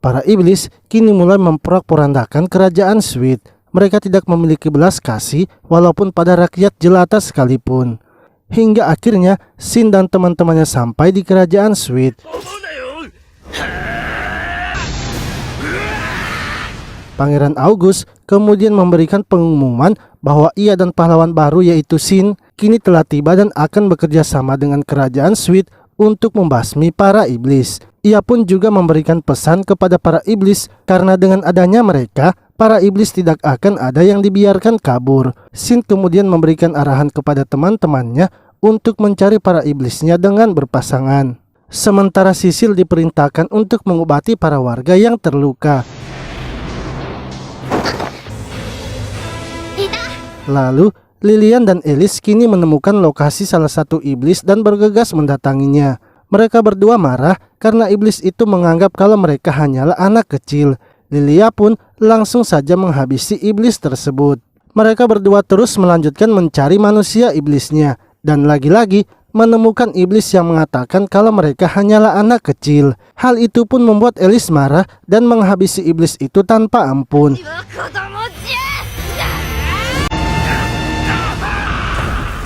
Speaker 1: Para iblis kini mulai memporak-porandakan kerajaan Sweet. Mereka tidak memiliki belas kasih walaupun pada rakyat jelata sekalipun. Hingga akhirnya Shin dan teman-temannya sampai di kerajaan Sweet. Pangeran August kemudian memberikan pengumuman bahwa ia dan pahlawan baru yaitu Shin kini telah tiba dan akan bekerja sama dengan kerajaan Sweet untuk membasmi para iblis. Ia pun juga memberikan pesan kepada para iblis karena dengan adanya mereka, para iblis tidak akan ada yang dibiarkan kabur. Shin kemudian memberikan arahan kepada teman-temannya untuk mencari para iblisnya dengan berpasangan. Sementara Sisil diperintahkan untuk mengobati para warga yang terluka. Lalu, Lilian dan Alice kini menemukan lokasi salah satu iblis dan bergegas mendatanginya. Mereka berdua marah karena iblis itu menganggap kalau mereka hanyalah anak kecil. Lilia pun langsung saja menghabisi iblis tersebut. Mereka berdua terus melanjutkan mencari manusia iblisnya. Dan lagi-lagi menemukan iblis yang mengatakan kalau mereka hanyalah anak kecil. Hal itu pun membuat Alice marah dan menghabisi iblis itu tanpa ampun.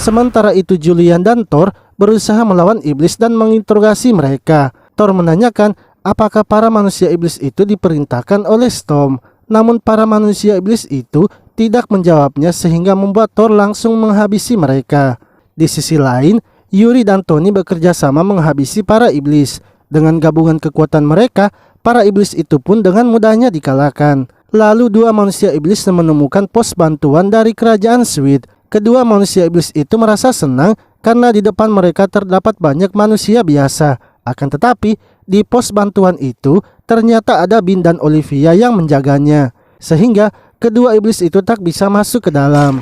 Speaker 1: Sementara itu Julian dan Thor berusaha melawan iblis dan menginterogasi mereka. Thor menanyakan apakah para manusia iblis itu diperintahkan oleh Storm. Namun para manusia iblis itu tidak menjawabnya sehingga membuat Thor langsung menghabisi mereka. Di sisi lain, Yuri dan Tony bekerja sama menghabisi para iblis. Dengan gabungan kekuatan mereka, para iblis itu pun dengan mudahnya dikalahkan. Lalu dua manusia iblis menemukan pos bantuan dari kerajaan Sweet. Kedua manusia iblis itu merasa senang karena di depan mereka terdapat banyak manusia biasa. Akan tetapi, di pos bantuan itu ternyata ada Bin dan Olivia yang menjaganya. Sehingga kedua iblis itu tak bisa masuk ke dalam.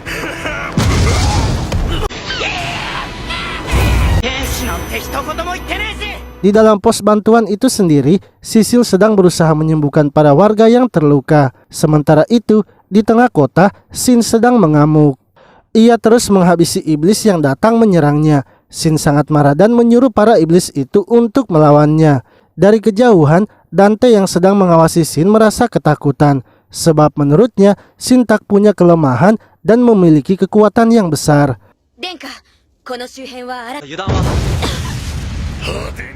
Speaker 1: Di dalam pos bantuan itu sendiri, Sisil sedang berusaha menyembuhkan para warga yang terluka. Sementara itu, di tengah kota, Shin sedang mengamuk. Ia terus menghabisi iblis yang datang menyerangnya. Shin sangat marah dan menyuruh para iblis itu untuk melawannya. Dari kejauhan, Dante yang sedang mengawasi Shin merasa ketakutan. Sebab menurutnya, Shin tak punya kelemahan dan memiliki kekuatan yang besar.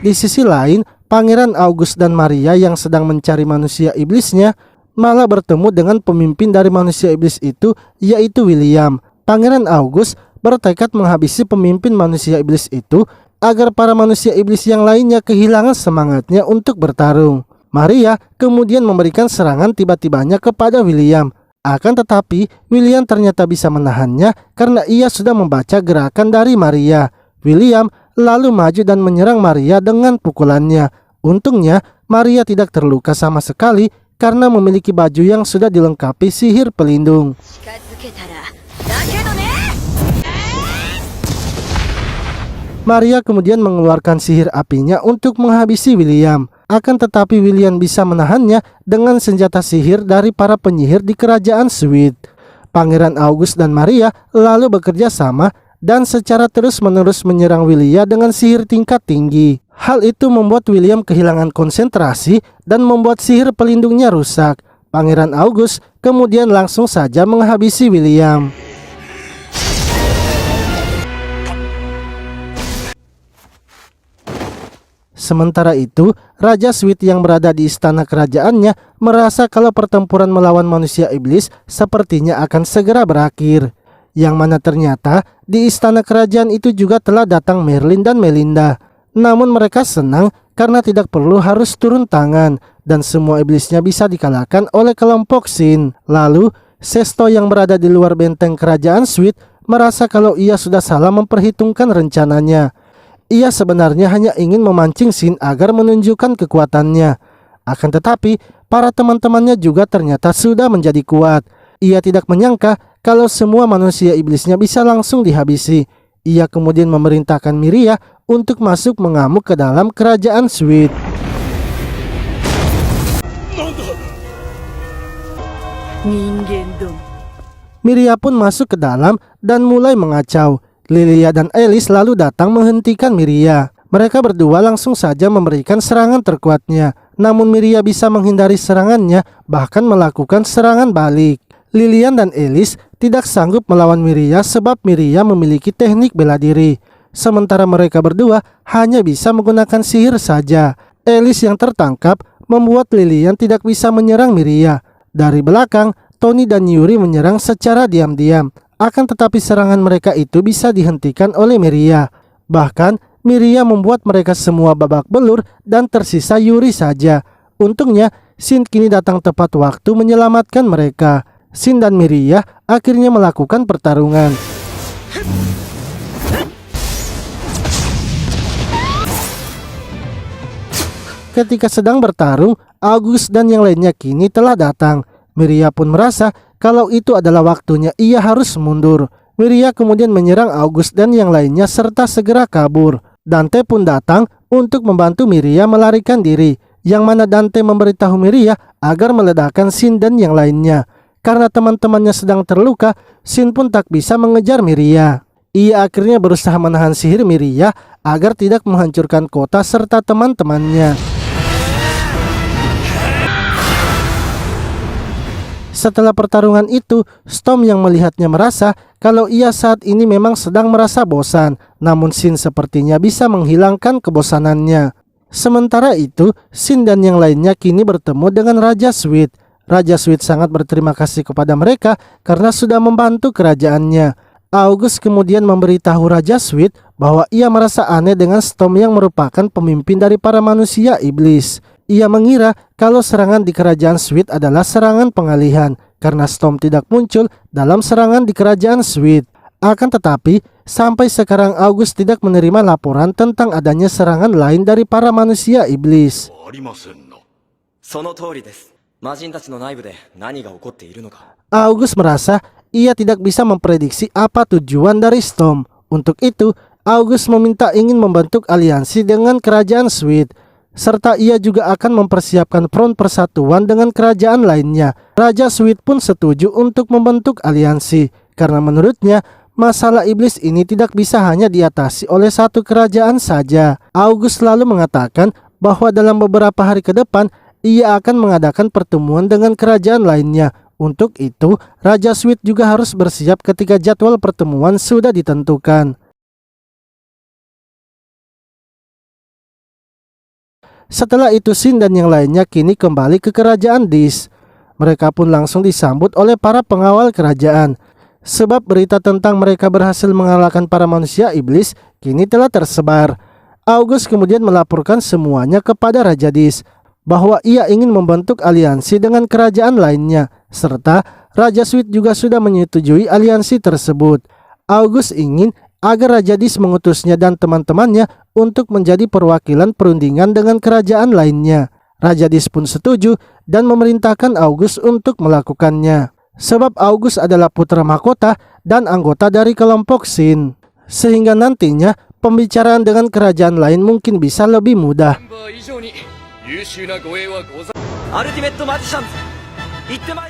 Speaker 1: Di sisi lain, Pangeran August dan Maria yang sedang mencari manusia iblisnya malah bertemu dengan pemimpin dari manusia iblis itu, yaitu William. Pangeran August bertekad menghabisi pemimpin manusia iblis itu agar para manusia iblis yang lainnya kehilangan semangatnya untuk bertarung. Maria kemudian memberikan serangan tiba-tibanya kepada William. Akan tetapi, William ternyata bisa menahannya karena ia sudah membaca gerakan dari Maria. William lalu maju dan menyerang Maria dengan pukulannya. Untungnya, Maria tidak terluka sama sekali karena memiliki baju yang sudah dilengkapi sihir pelindung. Maria kemudian mengeluarkan sihir apinya untuk menghabisi William. Akan tetapi William bisa menahannya dengan senjata sihir dari para penyihir di kerajaan Sweet. Pangeran August dan Maria lalu bekerja sama dan secara terus-menerus menyerang William dengan sihir tingkat tinggi. Hal itu membuat William kehilangan konsentrasi dan membuat sihir pelindungnya rusak. Pangeran August kemudian langsung saja menghabisi William. Sementara itu, Raja Sweet yang berada di istana kerajaannya merasa kalau pertempuran melawan manusia iblis sepertinya akan segera berakhir. Yang mana ternyata di istana kerajaan itu juga telah datang Merlin dan Melinda. Namun mereka senang karena tidak perlu harus turun tangan dan semua iblisnya bisa dikalahkan oleh kelompok Shin. Lalu, Sesto yang berada di luar benteng kerajaan Sweet merasa kalau ia sudah salah memperhitungkan rencananya. Ia sebenarnya hanya ingin memancing Shin agar menunjukkan kekuatannya. Akan tetapi, para teman-temannya juga ternyata sudah menjadi kuat. Ia tidak menyangka kalau semua manusia iblisnya bisa langsung dihabisi. Ia kemudian memerintahkan Miria untuk masuk mengamuk ke dalam kerajaan Sweet. Miria pun masuk ke dalam dan mulai mengacau. Lilia dan Alice lalu datang menghentikan Miria. Mereka berdua langsung saja memberikan serangan terkuatnya. Namun Miria bisa menghindari serangannya, bahkan melakukan serangan balik. Lilian dan Alice tidak sanggup melawan Miria sebab Miria memiliki teknik bela diri. Sementara mereka berdua hanya bisa menggunakan sihir saja. Alice yang tertangkap membuat Lilian tidak bisa menyerang Miria. Dari belakang, Tony dan Yuri menyerang secara diam-diam. Akan tetapi serangan mereka itu bisa dihentikan oleh Miria. Bahkan Miria membuat mereka semua babak belur dan tersisa Yuri saja. Untungnya Shin kini datang tepat waktu menyelamatkan mereka. Shin dan Miria akhirnya melakukan pertarungan. Ketika sedang bertarung, August dan yang lainnya kini telah datang. Miria pun merasa kalau itu adalah waktunya ia harus mundur. Miria kemudian menyerang August dan yang lainnya serta segera kabur. Dante pun datang untuk membantu Miria melarikan diri, yang mana Dante memberitahu Miria agar meledakkan Shin dan yang lainnya. Karena teman-temannya sedang terluka, Shin pun tak bisa mengejar Miria. Ia akhirnya berusaha menahan sihir Miria agar tidak menghancurkan kota serta teman-temannya. Setelah pertarungan itu, Storm yang melihatnya merasa kalau ia saat ini memang sedang merasa bosan, namun Shin sepertinya bisa menghilangkan kebosanannya. Sementara itu, Shin dan yang lainnya kini bertemu dengan Raja Sweet. Raja Sweet sangat berterima kasih kepada mereka karena sudah membantu kerajaannya. August kemudian memberitahu Raja Sweet bahwa ia merasa aneh dengan Storm yang merupakan pemimpin dari para manusia iblis. Ia mengira kalau serangan di kerajaan Sweet adalah serangan pengalihan karena Storm tidak muncul dalam serangan di kerajaan Sweet. Akan tetapi, sampai sekarang August tidak menerima laporan tentang adanya serangan lain dari para manusia iblis. August merasa ia tidak bisa memprediksi apa tujuan dari Storm. Untuk itu, August meminta ingin membentuk aliansi dengan kerajaan Sweet. Serta ia juga akan mempersiapkan front persatuan dengan kerajaan lainnya. Raja Sweet pun setuju untuk membentuk aliansi, karena menurutnya masalah iblis ini tidak bisa hanya diatasi oleh satu kerajaan saja. August lalu mengatakan bahwa dalam beberapa hari ke depan ia akan mengadakan pertemuan dengan kerajaan lainnya. Untuk itu, Raja Sweet juga harus bersiap ketika jadwal pertemuan sudah ditentukan. Setelah itu Shin dan yang lainnya kini kembali ke kerajaan Dis. Mereka pun langsung disambut oleh para pengawal kerajaan. Sebab berita tentang mereka berhasil mengalahkan para manusia iblis kini telah tersebar. August kemudian melaporkan semuanya kepada Raja Dis bahwa ia ingin membentuk aliansi dengan kerajaan lainnya. Serta Raja Sweet juga sudah menyetujui aliansi tersebut. August ingin agar Raja Dis mengutusnya dan teman-temannya untuk menjadi perwakilan perundingan dengan kerajaan lainnya. Raja Dis pun setuju dan memerintahkan August untuk melakukannya. Sebab August adalah putra mahkota dan anggota dari kelompok Shin. Sehingga nantinya pembicaraan dengan kerajaan lain mungkin bisa lebih mudah.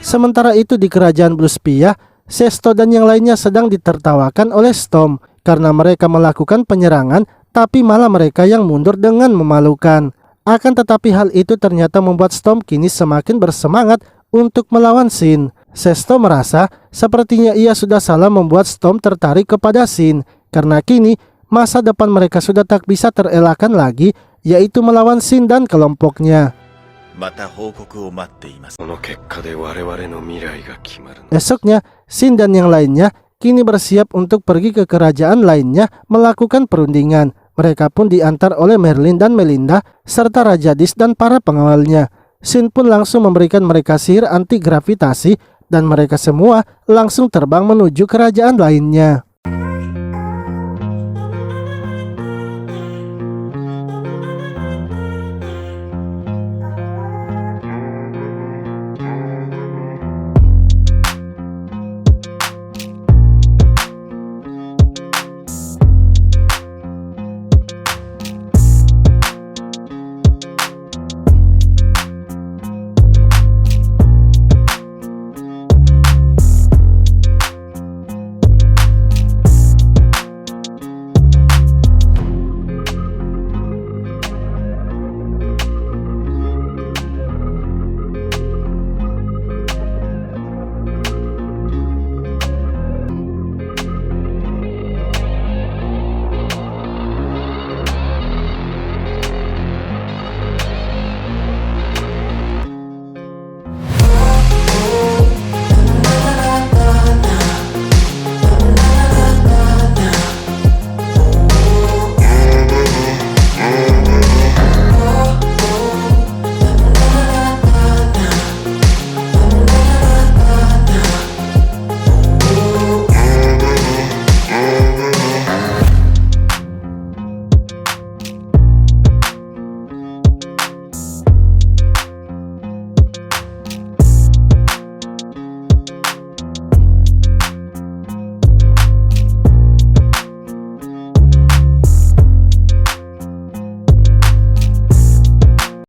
Speaker 1: Sementara itu di kerajaan Bluespia, Sesto dan yang lainnya sedang ditertawakan oleh Storm karena mereka melakukan penyerangan, tapi malah mereka yang mundur dengan memalukan. Akan tetapi hal itu ternyata membuat Storm kini semakin bersemangat untuk melawan Shin. Sesto merasa sepertinya ia sudah salah membuat Storm tertarik kepada Shin, karena kini masa depan mereka sudah tak bisa terelakkan lagi, yaitu melawan Shin dan kelompoknya. Esoknya, Shin dan yang lainnya kini bersiap untuk pergi ke kerajaan lainnya melakukan perundingan. Mereka pun diantar oleh Merlin dan Melinda serta Raja Dis dan para pengawalnya. Shin pun langsung memberikan mereka sihir anti gravitasi dan mereka semua langsung terbang menuju kerajaan lainnya.